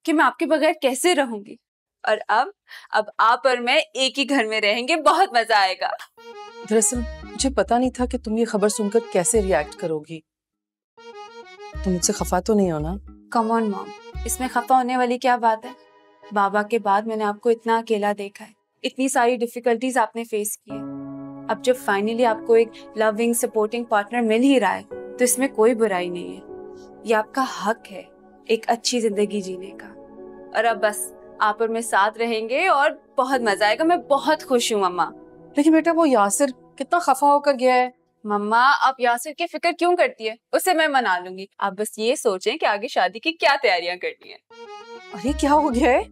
कि मैं आपके बगैर कैसे रहूंगी, और अब आप और मैं एक ही घर में रहेंगे, बहुत मजा आएगा। दरअसल मुझे पता नहीं था कि तुम ये खबर सुनकर कैसे रिएक्ट करोगी। तुम मुझसे खफा तो नहीं हो ना? कम ऑन मॉम, इसमें खफा होने वाली क्या बात है? बाबा के बाद मैंने आपको इतना अकेला देखा है, इतनी सारी डिफिकल्टीज आपने फेस की है। अब जब फाइनली आपको एक लविंग सपोर्टिंग पार्टनर मिल ही रहा है तो इसमें कोई बुराई नहीं है। ये आपका हक है एक अच्छी जिंदगी जीने का, और अब बस आप और मैं साथ रहेंगे और बहुत मजा आएगा। मैं बहुत खुश हूँ मम्मा। लेकिन बेटा वो यासिर कितना खफा होकर गया है। मम्मा, आप यासिर की फिक्र क्यों करती है? उसे मैं मना लूंगी। आप बस ये सोचें कि आगे शादी की क्या तैयारियां करनी है। अरे क्या हो गया है?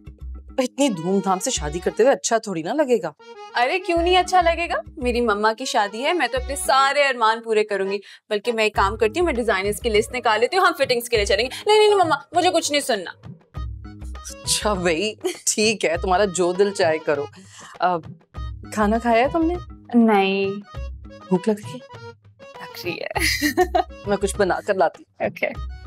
इतनी धूमधाम से शादी करते हुए अच्छा थोड़ी ना लगेगा। अरे क्यों नहीं अच्छा लगेगा? मेरी मम्मा की शादी है, मैं तो अपने सारे अरमान पूरे करूंगी। बल्कि मैं एक काम करती हूँ, मैं डिजाइनर्स की लिस्ट निकाल लेती हूँ, हम फिटिंग्स के लिए चलेंगे। नहीं नहीं मम्मा, मुझे कुछ नहीं सुनना। अच्छा भाई ठीक है, तुम्हारा जो दिल चाहे करो। खाना खाया है तुमने? नहीं। भूख लग रही है? लग रही है। मैं कुछ बना कर लाती हूँ। ओके।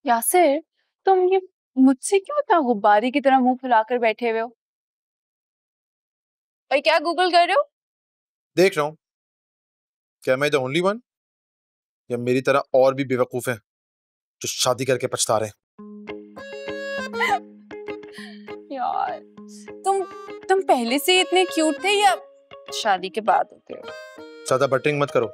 यासिर, तुम ये मुझसे क्यों इतना गुब्बारे की तरह मुंह फुलाकर बैठे हुए हो? भाई क्या गूगल कर रहे हो? देख रहा हूँ, क्या मैं द ओनली वन या मेरी तरह और भी बेवकूफ हैं जो शादी करके पछता रहे हैं? यार, तुम पहले से इतने क्यूट थे या शादी के बाद होते हो? ज्यादा बटरिंग मत करो।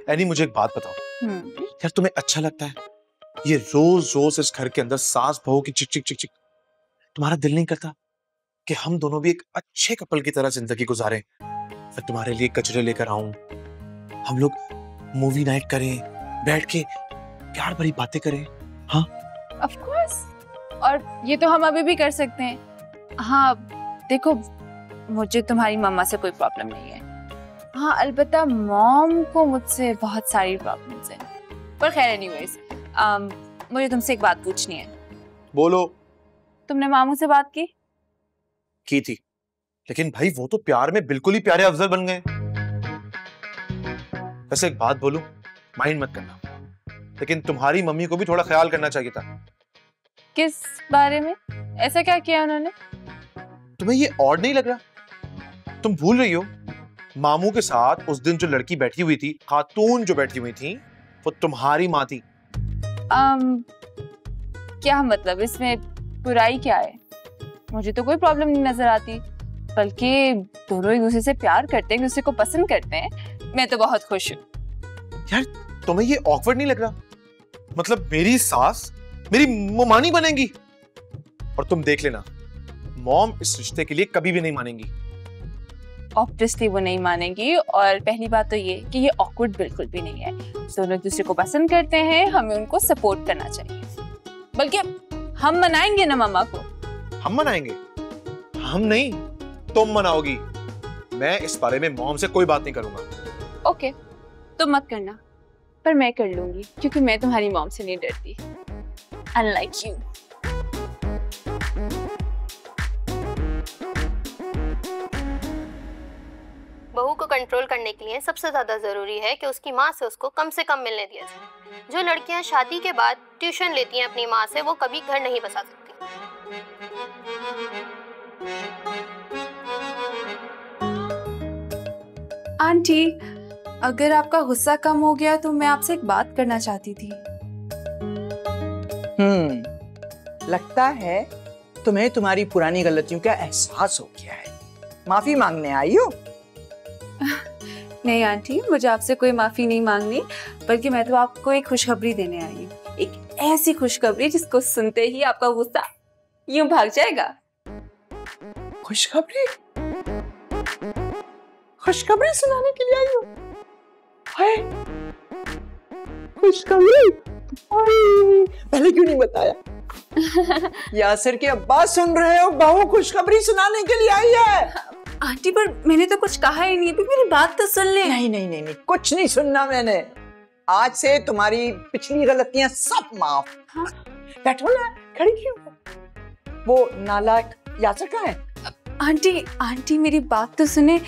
एनी, मुझे एक बात बताओ यार, तुम्हें अच्छा लगता है ये रोज रोज इस घर के अंदर सास बहू की चिक चिक चिक चिक? तुम्हारा दिल नहीं करता कि हम दोनों भी एक अच्छे कपल की तरह जिंदगी गुजारें? मैं तुम्हारे लिए कचरे लेकर आऊं, हम लोग मूवी नाइट करें, बैठ के प्यार भरी बातें करें। हाँ ऑफ कोर्स, और ये तो हम अभी भी कर सकते हैं। हाँ देखो, मुझे तुम्हारी मम्मा से कोई प्रॉब्लम नहीं है। हाँ अलबत्ता मॉम को मुझसे बहुत सारी प्रॉब्लम्स हैं, पर खैर एनीवेज, मुझे तुमसे एक बात पूछनी है। बोलो। तुमने मामू से बात की थी, लेकिन भाई वो तो प्यार में बिल्कुल ही प्यारे अफजल बन गए। वैसे एक बात बोलूं, माइंड मत करना, लेकिन तुम्हारी मम्मी को भी थोड़ा ख्याल करना चाहिए था। किस बारे में? ऐसा क्या किया उन्होंने? तुम्हें ये ऑड नहीं लग रहा? तुम भूल रही हो मामू के साथ उस दिन जो लड़की बैठी हुई थी, खातून जो बैठी हुई थी, वो तुम्हारी माँ थी। क्या मतलब, इसमें बुराई क्या है? मुझे तो कोई प्रॉब्लम नहीं नजर आती, बल्कि दोनों एक दूसरे से प्यार करते हैं, एक दूसरे को पसंद करते हैं। मैं तो बहुत खुश हूँ। यार तुम्हें ये ऑकवर्ड नहीं लग रहा? मतलब मेरी सास मेरी मोमानी बनेंगी, और तुम देख लेना मॉम इस रिश्ते के लिए कभी भी नहीं मानेंगी। ऑब्वियसली वो नहीं मानेंगी, और पहली बात तो ये कि ये ऑकवर्ड बिल्कुल भी नहीं है। दोनों एक दूसरे को पसंद करते हैं, हमें उनको सपोर्ट करना चाहिए। बल्कि हम मनाएंगे ना मम्मा को। हम मनाएंगे? हम नहीं, तुम मनाओगी। मैं इस बारे में मॉम से कोई बात नहीं करूंगा। ओके, तुम मत करना, पर मैं कर लूंगी, क्योंकि मैं तुम्हारी मॉम से नहीं डरती, अनलाइक यू। बहू को कंट्रोल करने के लिए सबसे ज़्यादा ज़रूरी है कि उसकी माँ से उसको कम से कम मिलने दिया जाए। जो लड़कियाँ शादी के बाद ट्यूशन लेती हैं अपनी माँ से, वो कभी घर नहीं बसा सकती। आंटी, अगर आपका गुस्सा कम हो गया तो मैं आपसे एक बात करना चाहती थी। लगता है तुम्हें तुम्हारी पुरानी गलतियों का एहसास हो गया है। माफी मांगने आई हो? नहीं आंटी, मुझे आपसे कोई माफी नहीं मांगनी, बल्कि मैं तो आपको एक खुशखबरी देने आई हूँ। एक ऐसी खुशखबरी जिसको सुनते ही आपका गुस्सा यूं भाग जाएगा। खुशखबरी? खुशखबरी सुनाने के लिए आई हो? हाय, खुशखबरी? पहले क्यों नहीं बताया? यासिर के अब्बा सुन रहे हो, बहू खुशखबरी सुनाने के लिए आई है। आंटी पर मैंने तो कुछ कहा ही नहीं, अभी मेरी बात तो सुन ले। नहीं नहीं नहीं नहीं, कुछ नहीं सुनना मैंने। आज से तुम्हारी पिछली गलतियां सब माफ। हाँ? बैठो ना, खड़ी क्यों? वो नालायक यासिर कहाँ है? आंटी मेरी बात तो सुने।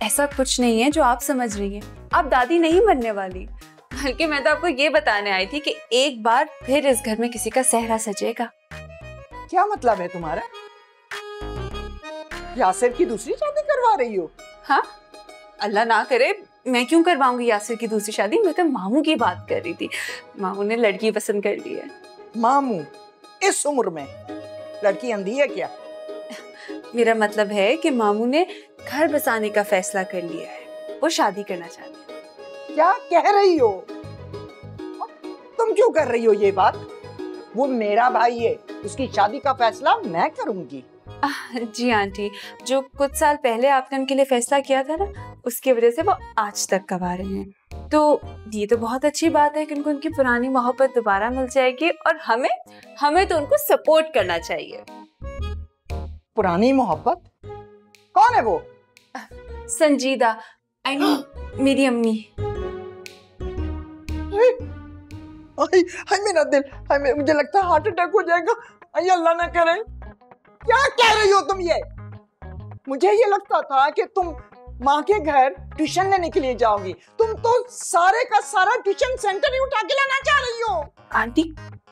ऐसा कुछ नहीं है जो आप समझ रही हैं। आप दादी नहीं बनने वाली, बल्कि मैं तो आपको ये बताने आई थी कि एक बार फिर इस घर में किसी का सेहरा सजेगा। क्या मतलब है तुम्हारा? यासिर की दूसरी शादी करवा रही हो? हाँ, अल्लाह ना करे, मैं क्यों करवाऊंगी यासिर की दूसरी शादी? मैं तो मामू की बात कर रही थी। मामू ने लड़की पसंद कर ली है। मामू इस उम्र में लड़की अंधी है क्या? मेरा मतलब है कि मामू ने घर बसाने का फैसला कर लिया है, वो शादी करना चाहते हैं। क्या कह रही हो? तुम क्यों कर रही हो ये बात? वो मेरा भाई है, उसकी शादी का फैसला मैं करूंगी। जी आंटी, जो कुछ साल पहले आपने उनके लिए फैसला किया था ना, उसकी वजह से वो आज तक कमा रहे हैं। तो ये तो बहुत अच्छी बात है कि उनको उनकी पुरानी मोहब्बत दोबारा मिल जाएगी, और हमें तो उनको सपोर्ट करना चाहिए। पुरानी मोहब्बत? कौन है वो? संजीदा, आई मीन मेरी अम्मी। हाय मेरा दिल, हाय मुझे लगता है हार्ट अटैक हो जाएगा। अल्लाह ना करे। क्या कह रही हो तुम ये? मुझे ये लगता था कि तुम माँ के घर ट्यूशन लेने के लिए जाओगी। तुम तो सारे का सारा ट्यूशन सेंटर ही उठा के लाना चाह रही हो। आंटी,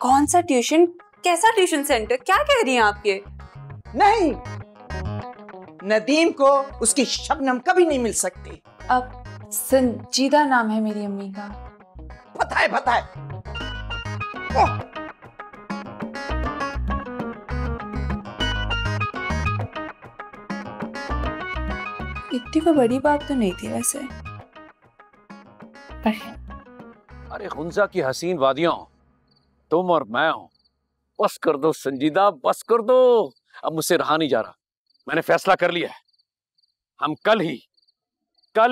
कौन सा ट्यूशन, कैसा ट्यूशन सेंटर, क्या कह रही हैं आप ये? नहीं, नदीम को उसकी शबनम कभी नहीं मिल सकती। अब संजीदा नाम है मेरी अम्मी का। पता है। इतनी कोई बड़ी बात तो नहीं थी वैसे। अरे हुंजा की हसीन वादियां, तुम और मैं हूं। बस कर दो संजीदा, बस कर दो। अब मुझसे रहा नहीं जा रहा। मैंने फैसला कर लिया है, हम कल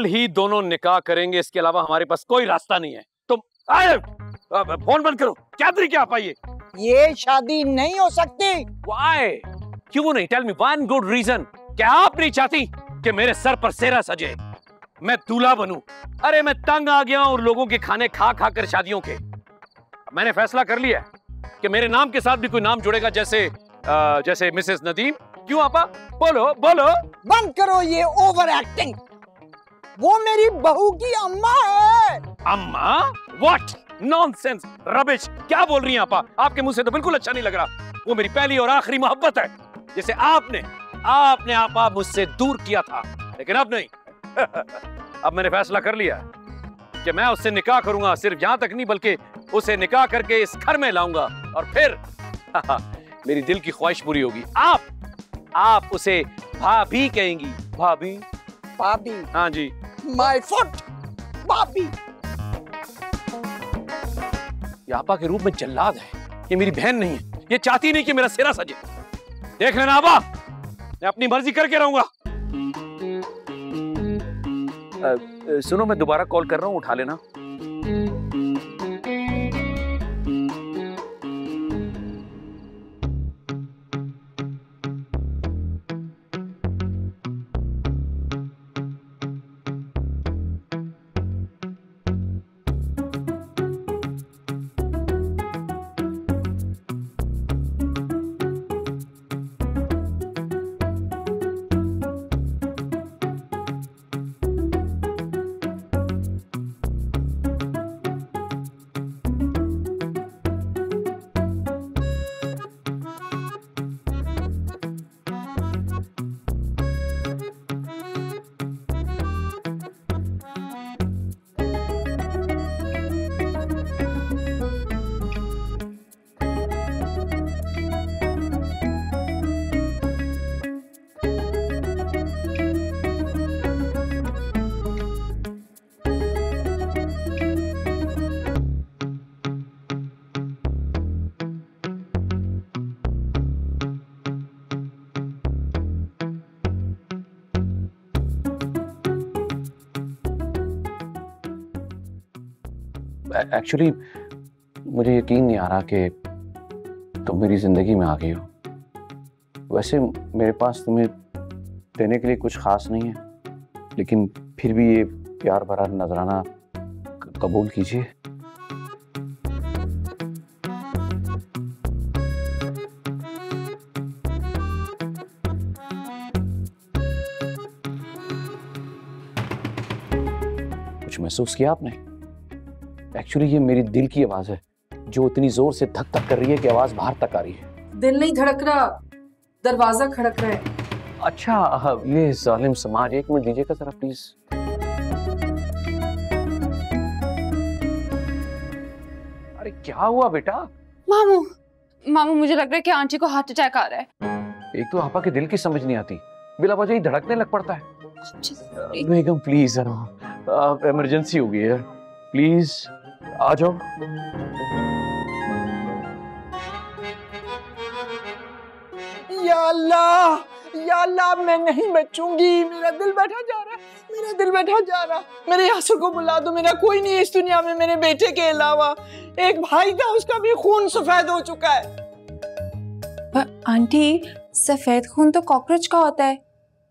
ही दोनों निकाह करेंगे। इसके अलावा हमारे पास कोई रास्ता नहीं है। तुम आए, फोन बंद करो। क्या तरीके आप आइए। ये शादी नहीं हो सकती। Why? क्यों नहीं? Tell me one good reason. क्या आप नहीं चाहती कि मेरे सर पर सेहरा सजे, मैं दूल्हा बनूं? अरे मैं तंग आ गया हूं लोगों के खाने खा कर शादियों के। मैंने फैसला कर लिया है कि मेरे नाम के साथ भी कोई नाम जुड़ेगा, जैसे मिसेस नदीम। क्यों आपा? बोलो। बंद करो ये ओवर एक्टिंग। वो मेरी बहू की अम्मा है। अम्मा? What nonsense, rubbish. क्या बोल रही हैं आपा? आपके मुंह से तो बिल्कुल अच्छा नहीं लग रहा। वो मेरी पहली और आखिरी मोहब्बत है, जिसे आपने आपा मुझसे दूर किया था, लेकिन अब नहीं। अब मैंने फैसला कर लिया कि मैं उससे निकाह करूंगा। सिर्फ यहां तक नहीं, बल्कि उसे निकाह करके इस घर में लाऊंगा, और फिर मेरी दिल की ख्वाहिश पूरी होगी। आप उसे भाभी कहेंगी। भाभी? हाँ जी। माय फुट भाभी। ये आपा के रूप में जल्लाद है। ये मेरी बहन नहीं है। ये चाहती नहीं कि मेरा सिरा सजे। देख लेना आपा, मैं अपनी मर्जी करके रहूंगा। सुनो, मैं दोबारा कॉल कर रहा हूं, उठा लेना। एक्चुअली मुझे यकीन नहीं आ रहा कि तुम मेरी जिंदगी में आ गई हो। वैसे मेरे पास तुम्हें देने के लिए कुछ खास नहीं है, लेकिन फिर भी ये प्यार भरा नजराना कबूल कीजिए। कुछ महसूस किया आपने? एक्चुअली ये मेरी दिल की आवाज है जो इतनी जोर से धक धक कर रही है कि आवाज बाहर तक आ रही है। दिल नहीं धड़क रहा, दरवाजा खड़क रहा है। अच्छा, ये जालिम समाज, एक मिनट दीजिएगा जरा प्लीज। अरे क्या हुआ बेटा? मामू मामू मुझे लग रहा है कि आंटी को हार्ट अटैक आ रहा है। एक तो आपा के दिल की समझ नहीं आती, बिला वजह ही धड़कने लग पड़ता है। बेगम प्लीज जरा इमरजेंसी हो गई है, प्लीज आ जाओ। या अल्लाह मैं नहीं बचूंगी, मेरा दिल बैठा जा रहा है, मेरा दिल बैठा जा रहा। मेरे यासर को बुला दो, मेरा कोई नहीं है इस दुनिया में मेरे बेटे के अलावा। एक भाई था, उसका भी खून सफेद हो चुका है। पर आंटी, सफेद खून तो कॉकरोच का होता है,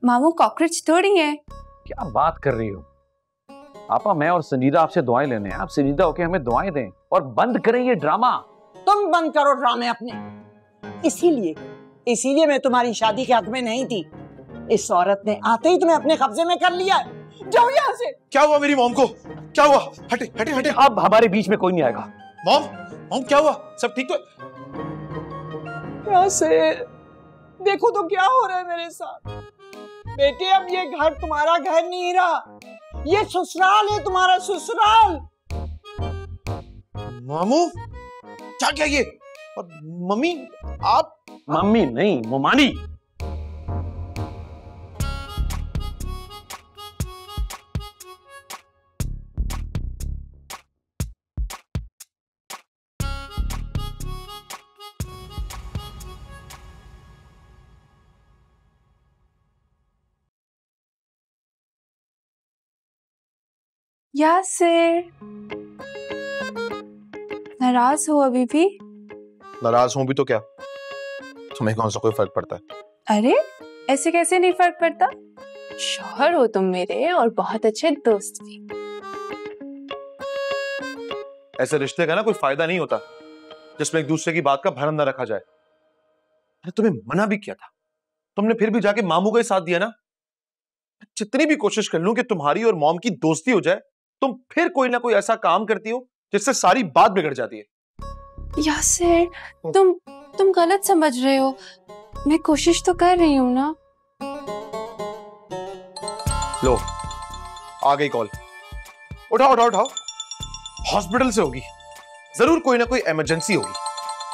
मामू कॉकरोच थोड़ी है। क्या बात कर रही हो आपा? मैं और संजीदा आपसे दुआएं लेने हैं, आप संजीदा होके हमें दुआएं दें और बंद करें ये ड्रामा। तुम बंद करो ड्रामे अपने। इसीलिए मैं तुम्हारी शादी के हक में नहीं थी। इस औरत ने आते ही तुम्हें अपने कब्जे में कर लिया। जाओ यहाँ से। क्या हुआ मेरी मॉम को? क्या हुआ? हटे हटे हटे। अब हमारे बीच में कोई नहीं आएगा। मॉम क्या हुआ? सब ठीक तो? यहाँ से देखो तो क्या हो रहा है मेरे साथ। बेटे, अब ये घर तुम्हारा घर नहीं रहा, ये ससुराल है, तुम्हारा ससुराल। मामू क्या क्या ये? और मम्मी आप? मम्मी नहीं, मोमानी। यासिर, नाराज हो अभी भी? नाराज हूं भी तो क्या, तुम्हें कौन सा कोई फर्क पड़ता है? अरे ऐसे कैसे नहीं फर्क पड़ता, शौहर हो तुम मेरे और बहुत अच्छे दोस्त भी। ऐसे रिश्ते का ना कोई फायदा नहीं होता जिसमें एक दूसरे की बात का भरम न रखा जाए। अरे तुम्हें मना भी किया था, तुमने फिर भी जाके मामू का ही साथ दिया ना। जितनी भी कोशिश कर लूं कि तुम्हारी और मॉम की दोस्ती हो जाए, तुम फिर कोई ना कोई ऐसा काम करती हो जिससे सारी बात बिगड़ जाती है। यासिर, तुम गलत समझ रहे हो, मैं कोशिश तो कर रही हूँ ना। लो आ गई कॉल, उठाओ। हॉस्पिटल से होगी, जरूर कोई ना कोई इमरजेंसी होगी,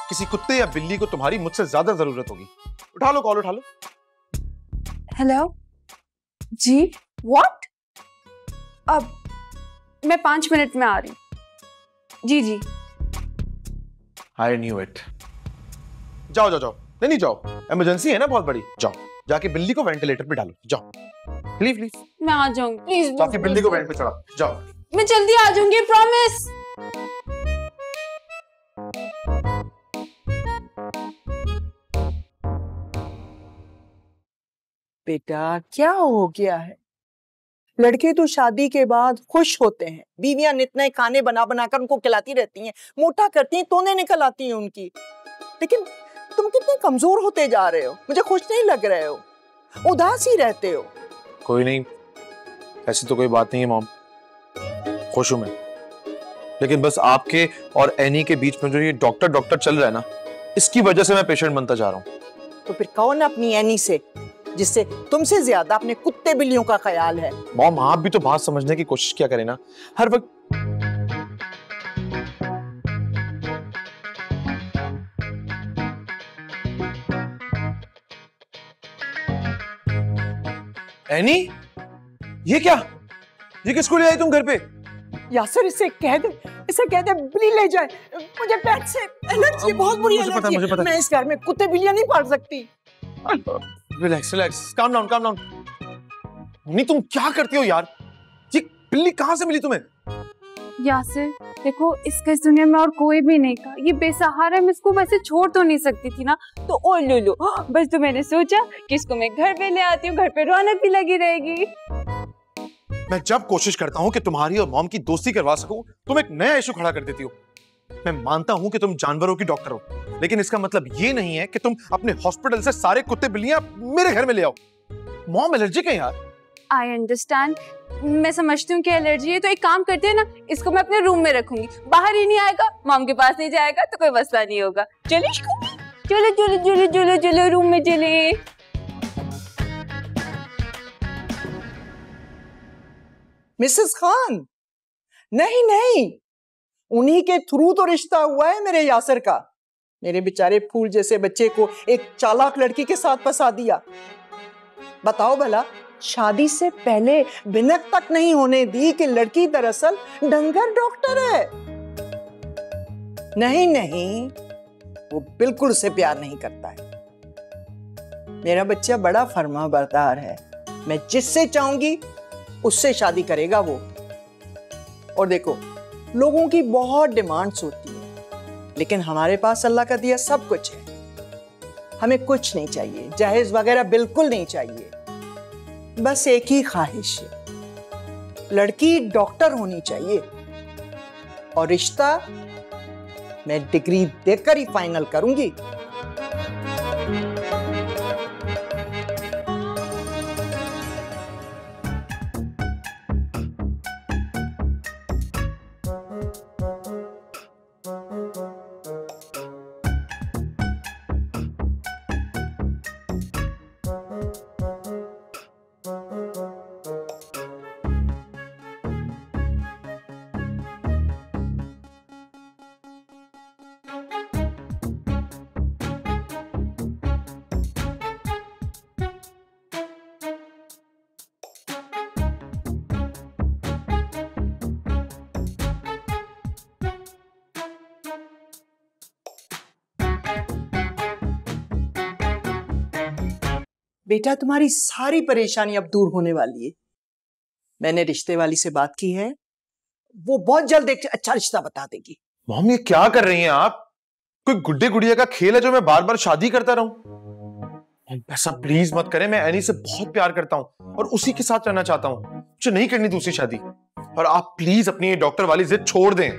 किसी कुत्ते या बिल्ली को तुम्हारी मुझसे ज्यादा जरूरत होगी। उठा लो, कॉल उठा लो। Hello ji, what? अब मैं 5 मिनट में आ रही हूँ। जी। I knew it. जाओ। नहीं जाओ, इमरजेंसी है ना बहुत बड़ी। जाओ, जाके बिल्ली को वेंटिलेटर पे डालो। जाओ, प्लीज। मैं आ जाऊंगी, प्लीज। जाके बिल्ली को वेंट पे चढ़ाओ। जाओ, मैं जल्दी आ जाऊंगी, प्रॉमिस। बेटा, क्या हो गया है? लड़के तो शादी के बाद खुश होते हैं, बीवियां नित नए खाने बना कर उनको खिलाती रहती हैं, मोटा करती हैं, तोने निकल आती हैं उनकी। लेकिन तुम कितने कमजोर होते जा रहे हो, मुझे खुश नहीं लग रहे हो, उदास ही रहते हो। कोई नहीं, ऐसी तो कोई बात नहीं है मॉम, खुश हूं मैं। लेकिन बस आपके और एनी के बीच में जो ये डॉक्टर चल रहा है ना, इसकी वजह से मैं पेशेंट बनता जा रहा हूँ। तो फिर कहो ना अपनी एनी से, जिससे तुमसे ज्यादा अपने कुत्ते बिल्लियों का ख्याल है। मॉम, आप भी तो बात समझने की कोशिश क्या करें ना, हर वक्त। एनी, ये क्या? ये किसको ले आई तुम घर पे? यासिर, इसे कह दे बिल्ली ले जाए, मुझे पेट से एलर्जी, बहुत बुरी एलर्जी है। मैं इस घर में कुत्ते बिल्लियां नहीं पाल सकती। Relax, calm down. नहीं, तुम क्या करती हो यार? ये बिल्ली कहां से मिली तुम्हें? यासिर देखो, इसका इस दुनिया में और कोई भी नहीं था, ये बेसहारा है, मैं इसको वैसे छोड़ तो नहीं सकती थी ना। तो ओ लो बस, तो मैंने सोचा कि इसको मैं घर पे ले आती हूँ, घर पे रौनक भी लगी रहेगी। मैं जब कोशिश करता हूँ कि तुम्हारी और मॉम की दोस्ती करवा सकूं, तुम एक नया इशू खड़ा कर देती हो। मैं मानता हूँ कि तुम जानवरों की डॉक्टर हो, लेकिन इसका मतलब ये नहीं है कि तुम अपने हॉस्पिटल से सारे कुत्ते बिल्लियां मेरे घर में ले आओ। मॉम एलर्जिक है यार। आई अंडरस्टैंड, मैं समझती हूँ कि एलर्जी है, तो एक काम करते हैं ना, इसको मैं अपने रूम में रखूंगी, बाहर ही नहीं आएगा, मॉम के पास नहीं जाएगा, तो कोई मसला नहीं होगा। चलो चलो चलो चलो चलो चलो रूम में चले। मिसेस खान, नहीं नहीं, उन्हीं के थ्रू तो रिश्ता हुआ है मेरे यासिर का। मेरे बेचारे फूल जैसे बच्चे को एक चालाक लड़की के साथ फंसा दिया। बताओ भला, शादी से पहले बिनक तक नहीं होने दी कि लड़की दरअसल डंगर डॉक्टर है। नहीं नहीं, वो बिल्कुल उसे प्यार नहीं करता है। मेरा बच्चा बड़ा फर्माबरदार है, मैं जिससे चाहूंगी उससे शादी करेगा वो। और देखो, लोगों की बहुत डिमांड्स होती है, लेकिन हमारे पास अल्लाह का दिया सब कुछ है। हमें कुछ नहीं चाहिए, जहेज वगैरह बिल्कुल नहीं चाहिए। बस एक ही ख्वाहिश है, लड़की डॉक्टर होनी चाहिए, और रिश्ता मैं डिग्री देकर ही फाइनल करूंगी। बेटा, तुम्हारी सारी परेशानी अब दूर होने वाली है। मैंने रिश्ते वाली से बात की है, वो बहुत जल्द एक अच्छा रिश्ता बता देगी। मॉम, ये क्या कर रही हैं आप? कोई गुड्डे गुड़िया का खेल है जो मैं बार बार शादी करता रहूं? ऐसा प्लीज मत करें, मैं एनी से बहुत प्यार करता हूं और उसी के साथ रहना चाहता हूं। मुझे नहीं करनी दूसरी शादी, और आप प्लीज अपनी ये डॉक्टर वाली जिद छोड़ दें।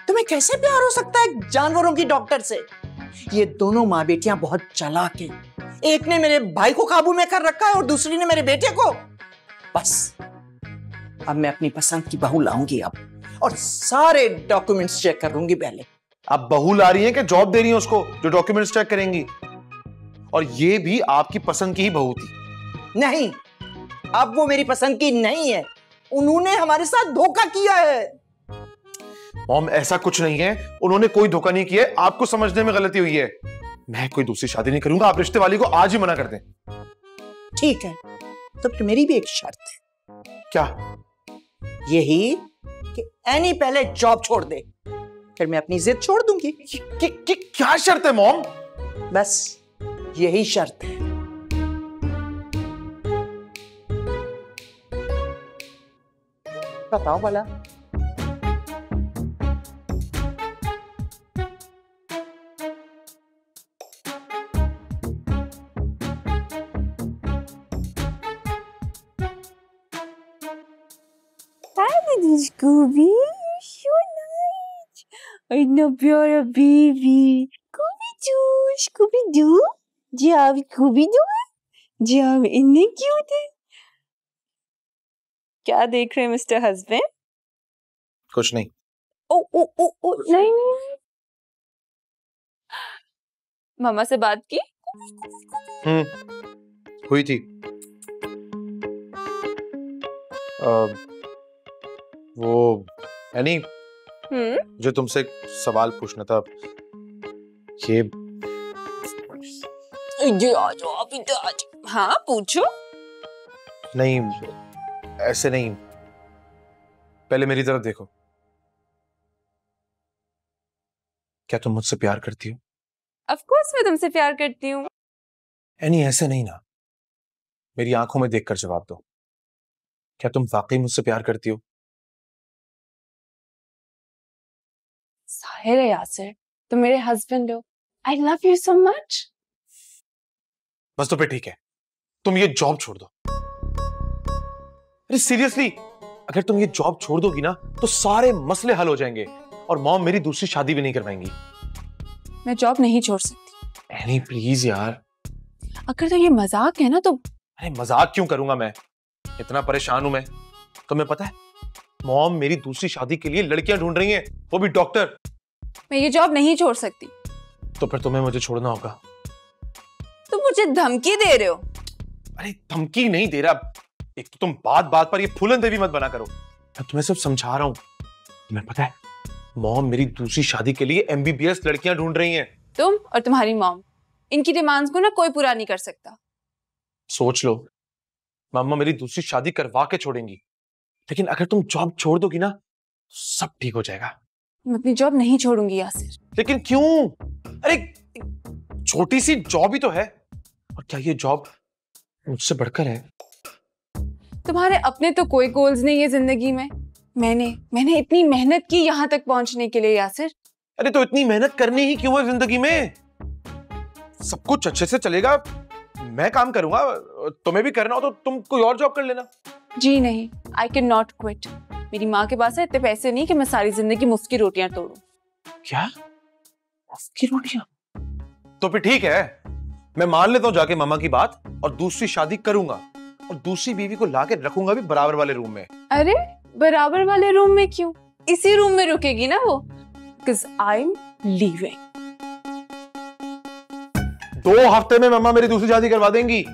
तुम्हें कैसे प्यार हो सकता है जानवरों की डॉक्टर से? ये दोनों माँ बेटियां बहुत चालाक हैं। एक ने मेरे भाई को काबू में कर रखा है और दूसरी ने मेरे बेटे को। बस अब मैं अपनी पसंद की बहू लाऊंगी अब, और सारे डॉक्यूमेंट्स चेक करूंगी पहले। आप बहू ला रही हैं कि जॉब दे रही हैं उसको जो डॉक्यूमेंट्स चेक करेंगी? और ये भी आपकी पसंद की ही बहू थी? नहीं, अब वो मेरी पसंद की नहीं है, उन्होंने हमारे साथ धोखा किया है। मॉम, ऐसा कुछ नहीं है, उन्होंने कोई धोखा नहीं किया है, आपको समझने में गलती हुई है। मैं कोई दूसरी शादी नहीं करूंगा, आप रिश्ते वाली को आज ही मना कर दें। ठीक है, तब तो मेरी भी एक शर्त है। क्या? यही कि एनी पहले जॉब छोड़ दे, फिर मैं अपनी जिद छोड़ दूंगी। क्या शर्त है मॉम? बस यही शर्त है। बताओ भला। Scooby, you're so nice. I know you're a baby. Scooby-Doo, Scooby-Doo. जाओ Scooby-Doo, जाओ, इतने क्यूट है। क्या देख रहे हैं मिस्टर हस्बैंड? कुछ नहीं। ओ ओ ओ ओ नहीं नहीं। मामा से बात की? हुई थी। वो एनी, मुझे तुमसे एक सवाल पूछना था। ये आप इधर। हाँ पूछो। नहीं, ऐसे नहीं, पहले मेरी तरफ देखो। क्या तुम मुझसे प्यार करती हो? ऑफ कोर्स मैं तुमसे प्यार करती हूँ। एनी, ऐसे नहीं ना, मेरी आंखों में देखकर जवाब दो। क्या तुम वाकई मुझसे प्यार करती हो? जाहिर है यासिर, तुम मेरे हस्बैंड हो। I love you so much. बस तो फिर ठीक है, तुम ये जॉब छोड़ दो। अरे सीरियसली, अगर तुम ये जॉब छोड़ दोगी ना तो सारे मसले हल हो जाएंगे और मॉम मेरी दूसरी शादी भी नहीं करवाएंगी। मैं जॉब नहीं छोड़ सकती। एनी प्लीज यार। अगर तो ये मजाक है ना तो। अरे मजाक क्यों करूंगा मैं, इतना परेशान हूं मैं। तुम्हें पता है मॉम मेरी दूसरी शादी के लिए लड़कियां ढूंढ रही हैं, वो भी डॉक्टर। मैं ये जॉब नहीं छोड़ सकती। तो फिर तुम्हें मुझे छोड़ना होगा। तुम मुझे धमकी दे रहे हो? अरे धमकी नहीं दे रहा, एक तो तुम बात बात पर ये फूलन देवी मत बना करो। मैं तुम्हें सब समझा रहा हूं। तुम्हें पता है मॉम मेरी दूसरी शादी के लिए MBBS लड़कियां ढूंढ रही हैं। तुम और तुम्हारी मॉम, इनकी डिमांड्स को ना कोई पूरा नहीं कर सकता। सोच लो, मम्मा मेरी दूसरी शादी करवा के छोड़ेंगी, लेकिन अगर तुम जॉब छोड़ दोगी ना तो सब ठीक हो जाएगा। मैं अपनी जॉब नहीं छोड़ूंगी यासिर। लेकिन क्यों? अरे छोटी सी जॉब ही तो है, और क्या ये जॉब मुझसे बढ़कर है? तुम्हारे अपने तो कोई गोल्स नहीं है जिंदगी में। मैंने इतनी मेहनत की यहाँ तक पहुंचने के लिए यासिर। अरे तो इतनी मेहनत करनी ही क्यों है जिंदगी में? सब कुछ अच्छे से चलेगा, मैं काम करूंगा, तुम्हें भी करना हो तो तुम कोई और जॉब कर लेना। जी नहीं, आई कैन नॉट क्विट। मेरी माँ के पास है इतने पैसे नहीं कि मैं सारी जिंदगी मुफ्त की रोटियां तोड़ूं। क्या? मुफ्त की रोटियां? तो फिर ठीक है, मैं मान लेता हूँ जाके मामा की बात और दूसरी शादी करूंगा, और दूसरी बीवी को लाके रखूंगा भी बराबर वाले रूम में। अरे बराबर वाले रूम में क्यों? इसी रूम में रुकेगी ना वो, because I'm leaving। 2 हफ्ते में मम्मा मेरी दूसरी शादी करवा देंगी।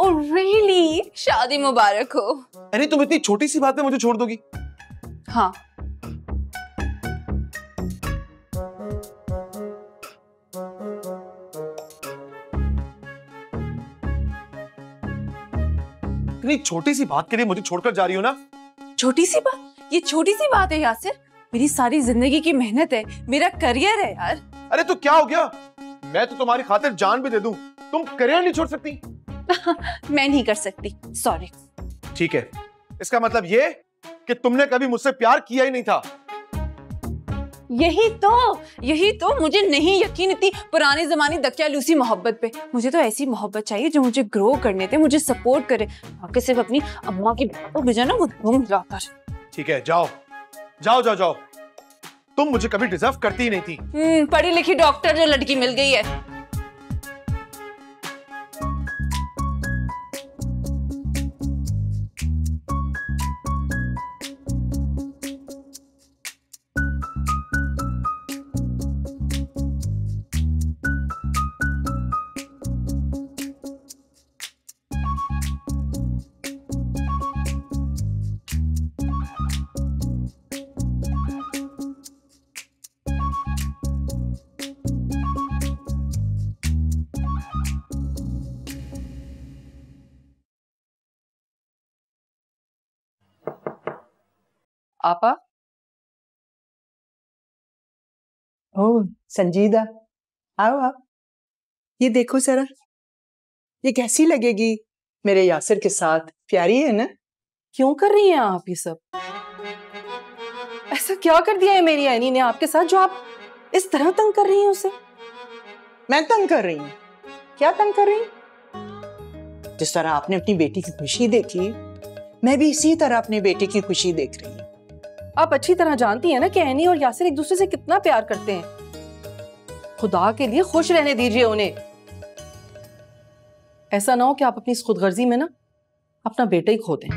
Oh really? शादी मुबारक हो। अरे तुम इतनी छोटी सी बात में मुझे छोड़ दोगी? हाँ। इतनी छोटी सी बात के लिए मुझे छोड़कर जा रही हो ना? छोटी सी बात? ये छोटी सी बात है यासिर? मेरी सारी जिंदगी की मेहनत है, मेरा करियर है यार। अरे तो क्या हो गया, मैं तो तुम्हारी खातिर जान भी दे दूं, तुम करियर नहीं छोड़ सकती? मैं नहीं कर सकती, सॉरी। ठीक है, इसका मतलब ये कि तुमने कभी मुझसे प्यार किया ही नहीं था। यही तो मुझे नहीं यकीन इतनी पुराने जमाने दकियालूसी मोहब्बत पे। मुझे तो ऐसी मोहब्बत चाहिए जो मुझे ग्रो करने दे, मुझे सपोर्ट करे, आके सिर्फ अपनी अम्मा की बातों भेजा ना वो घूम जाकर। ठीक है, जाओ जाओ जाओ जाओ, तुम मुझे कभी डिजर्व करती ही नहीं थी। पढ़ी लिखी डॉक्टर जो लड़की मिल गई है। आपा। ओह संजीदा, आओ आप, ये देखो जरा, ये कैसी लगेगी मेरे यासिर के साथ? प्यारी है ना? क्यों कर रही हैं आप ये सब? ऐसा क्या कर दिया है मेरी ऐनी ने आपके साथ जो आप इस तरह तंग कर रही हैं उसे? मैं तंग कर रही हूँ? क्या तंग कर रही हूँ? जिस तरह आपने अपनी बेटी की खुशी देखी, मैं भी इसी तरह अपनी बेटी की खुशी देख रही हूँ। आप अच्छी तरह जानती हैं ना कि ऐनी और यासिर एक दूसरे से कितना प्यार करते हैं। खुदा के लिए खुश रहने दीजिए उन्हें। ऐसा ना हो कि आप अपनी इस खुदगर्जी में ना अपना बेटा ही खो दें।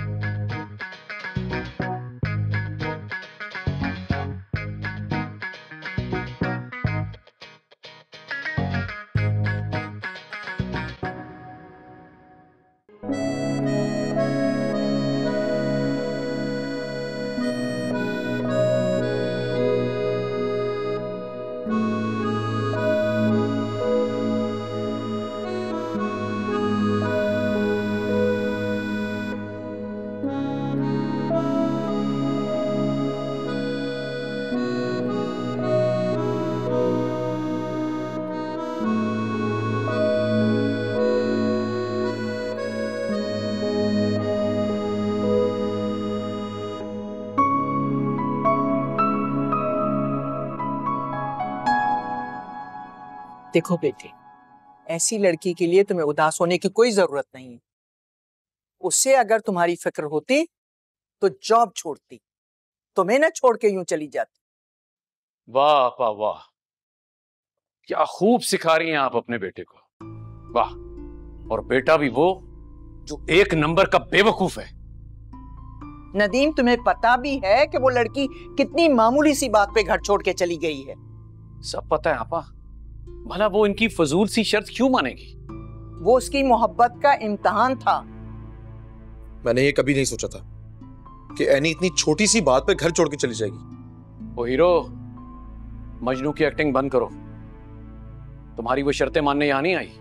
देखो बेटे, ऐसी लड़की के लिए तुम्हें उदास होने की कोई जरूरत नहीं है। उससे अगर तुम्हारी फिक्र होती तो जॉब छोड़ती, तुम्हें ना छोड़ के यूं चली जाती। वाह वाह वाह, क्या खूब सिखा रही हैं आप अपने बेटे को। वाह, और बेटा भी वो जो एक नंबर का बेवकूफ है। नदीम, तुम्हें पता भी है कि वो लड़की कितनी मामूली सी बात पे घर छोड़ के चली गई है। सब पता है आपा, भला वो इनकी फजूल सी शर्त क्यों मानेगी? वो उसकी मोहब्बत का इम्तिहान था। मैंने ये कभी नहीं सोचा था कि एनी इतनी छोटी सी बात पे घर छोड़ के चली जाएगी। ओ हीरो, मजनू की एक्टिंग बंद करो। तुम्हारी वो शर्तें मानने यहां नहीं आई,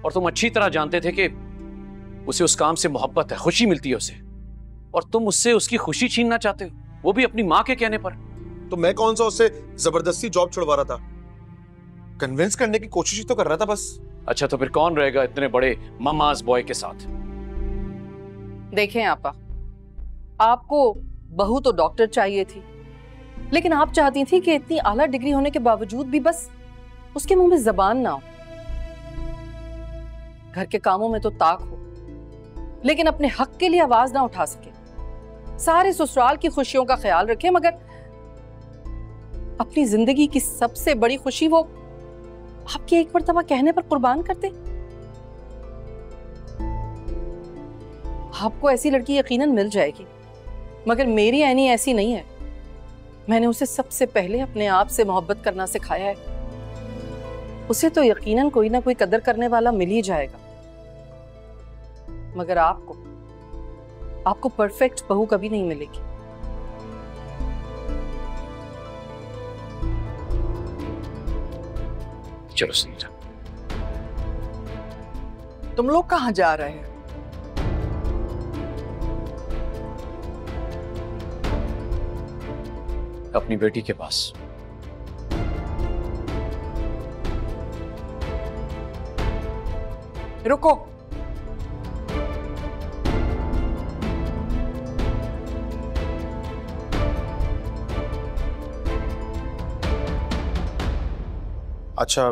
और तुम अच्छी तरह जानते थे कि उसे उस काम से मोहब्बत है, खुशी मिलती है उसे, और तुम उससे उसकी खुशी छीनना चाहते हो, वो भी अपनी माँ के कहने पर। तो मैं कौन सा उससे जबरदस्ती जॉब छुड़वा रहा था? कन्विंस करने की कोशिश ही तो कर रहा था बस। अच्छा, तो फिर कौन रहेगा इतने बड़े ममाज बॉय के साथ? देखें आपा, आपको बहू तो डॉक्टर चाहिए थी, लेकिन आप चाहती थी कि इतनी आला डिग्री होने के बावजूद भी बस उसके मुंह में जबान ना हो। घर के कामों में तो ताक हो, लेकिन अपने हक के लिए आवाज ना उठा सके। सारे ससुराल की खुशियों का ख्याल रखे, मगर अपनी जिंदगी की सबसे बड़ी खुशी वो आपके एक मर्तबा कहने पर कुर्बान करते। आपको ऐसी लड़की यकीनन मिल जाएगी, मगर मेरी ऐनी ऐसी नहीं है। मैंने उसे सबसे पहले अपने आप से मोहब्बत करना सिखाया है। उसे तो यकीनन कोई ना कोई कदर करने वाला मिल ही जाएगा, मगर आपको परफेक्ट बहू कभी नहीं मिलेगी। चलो सही, तुम लोग कहाँ जा रहे हैं? अपनी बेटी के पास। रुको, अच्छा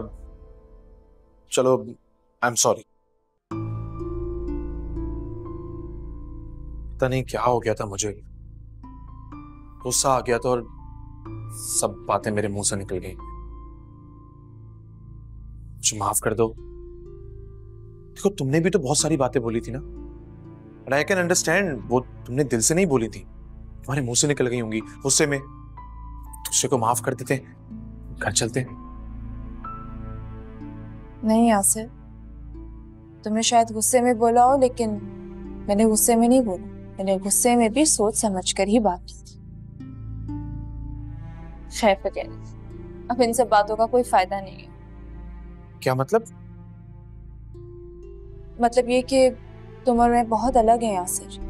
चलो, आई एम सॉरी। पता नहीं क्या हो गया था मुझे, गुस्सा आ गया था और सब बातें मेरे मुंह से निकल गई। मुझे माफ कर दो। देखो, तुमने भी तो बहुत सारी बातें बोली थी ना, एंड आई कैन अंडरस्टैंड, वो तुमने दिल से नहीं बोली थी, तुम्हारे मुंह से निकल गई होंगी गुस्से में। गुस्से को माफ कर देते, घर चलते। नहीं यासिर, तुमने शायद गुस्से में बोला हो, लेकिन मैंने गुस्से में नहीं बोला। मैंने गुस्से में भी सोच समझ कर ही बात की थी। खैर वगैरह, अब इन सब बातों का कोई फायदा नहीं है। क्या मतलब? मतलब ये कि तुम और मैं बहुत अलग हैं यासिर।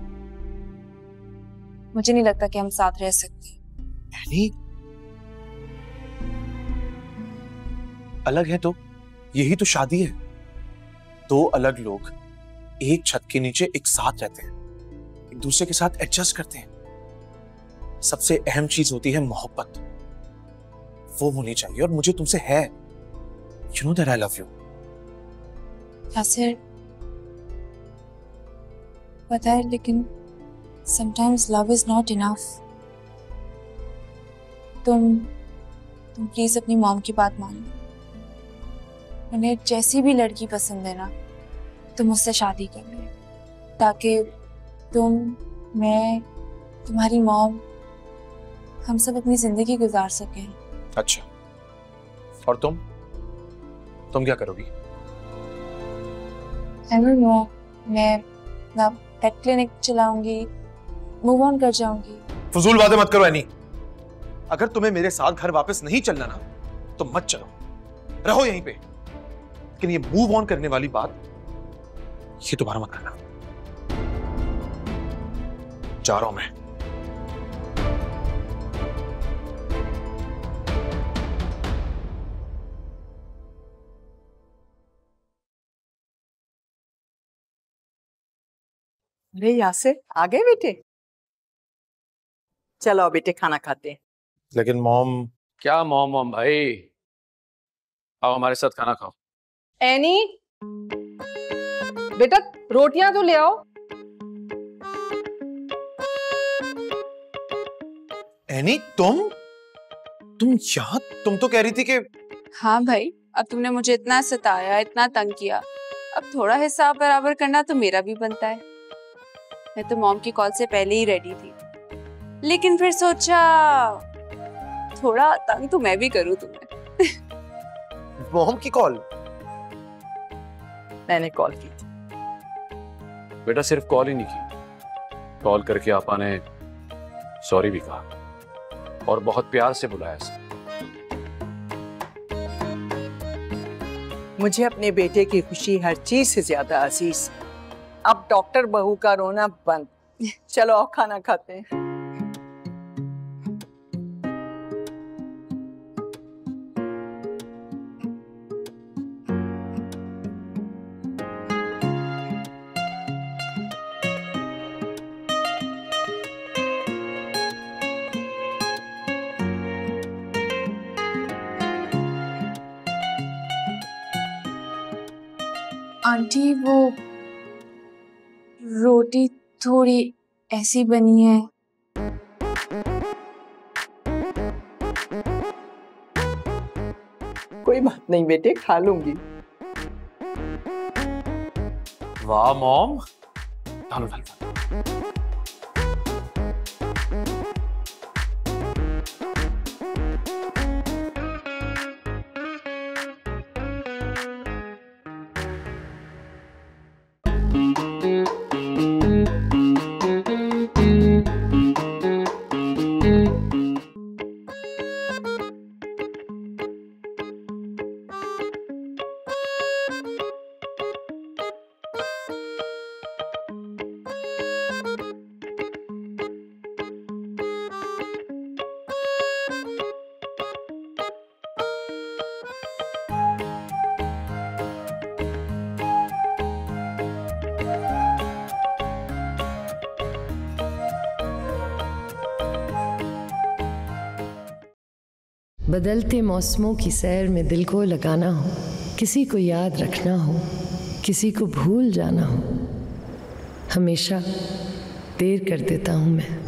मुझे नहीं लगता कि हम साथ रह सकते। यानी अलग है तो यही तो शादी है। दो अलग लोग एक छत के नीचे एक साथ रहते हैं, एक दूसरे के साथ एडजस्ट करते हैं। सबसे अहम चीज होती है मोहब्बत, वो होनी चाहिए, और मुझे तुमसे है। You know that I love you. Yasir, पता है, लेकिन sometimes love is not enough। तुम प्लीज अपनी मॉम की बात मान लो। उन्हें जैसी भी लड़की पसंद है ना, तुम उससे शादी कर लो, ताकि तुम, मैं, तुम्हारी मॉम, हम सब अपनी जिंदगी गुजार सकें। अच्छा, और तुम क्या करोगी? I don't know, मैं ना पेट क्लिनिक चलाऊंगी, मूव ऑन कर जाऊंगी। फजूल बातें मत करो एनी। अगर तुम्हें मेरे साथ घर वापस नहीं चलना ना, तो मत चलो, रहो यहीं पे। लेकिन ये मूव ऑन करने वाली बात ये दोबारा मत करना। जा रहा हूं मैं। अरे यासिर, आ गए बेटे? चलो बेटे, खाना खाते हैं। लेकिन मॉम। क्या मॉम भाई, आओ हमारे साथ खाना खाओ। एनी बेटा रोटियां तो ले आओ। एनी तुम यहाँ, तुम तो कह रही थी कि हाँ भाई, अब तुमने मुझे इतना सताया, इतना तंग किया, अब थोड़ा हिसाब बराबर करना तो मेरा भी बनता है। मैं तो मॉम की कॉल से पहले ही रेडी थी, लेकिन फिर सोचा थोड़ा तंग तो मैं भी करूँ तुम्हें। मॉम की कॉल? मैंने कॉल की थी। बेटा सिर्फ कॉल ही नहीं की, कॉल करके आपा ने सॉरी भी कहा और बहुत प्यार से बुलाया सर। मुझे अपने बेटे की खुशी हर चीज से ज्यादा अजीज। अब डॉक्टर बहू का रोना बंद। चलो आओ खाना खाते हैं। आंटी वो रोटी थोड़ी ऐसी बनी है। कोई बात नहीं बेटे, खा लूंगी। वाह मॉम, डालो डालो। बदलते मौसमों की सैर में दिल को लगाना हो, किसी को याद रखना हो, किसी को भूल जाना हो, हमेशा देर कर देता हूँ मैं।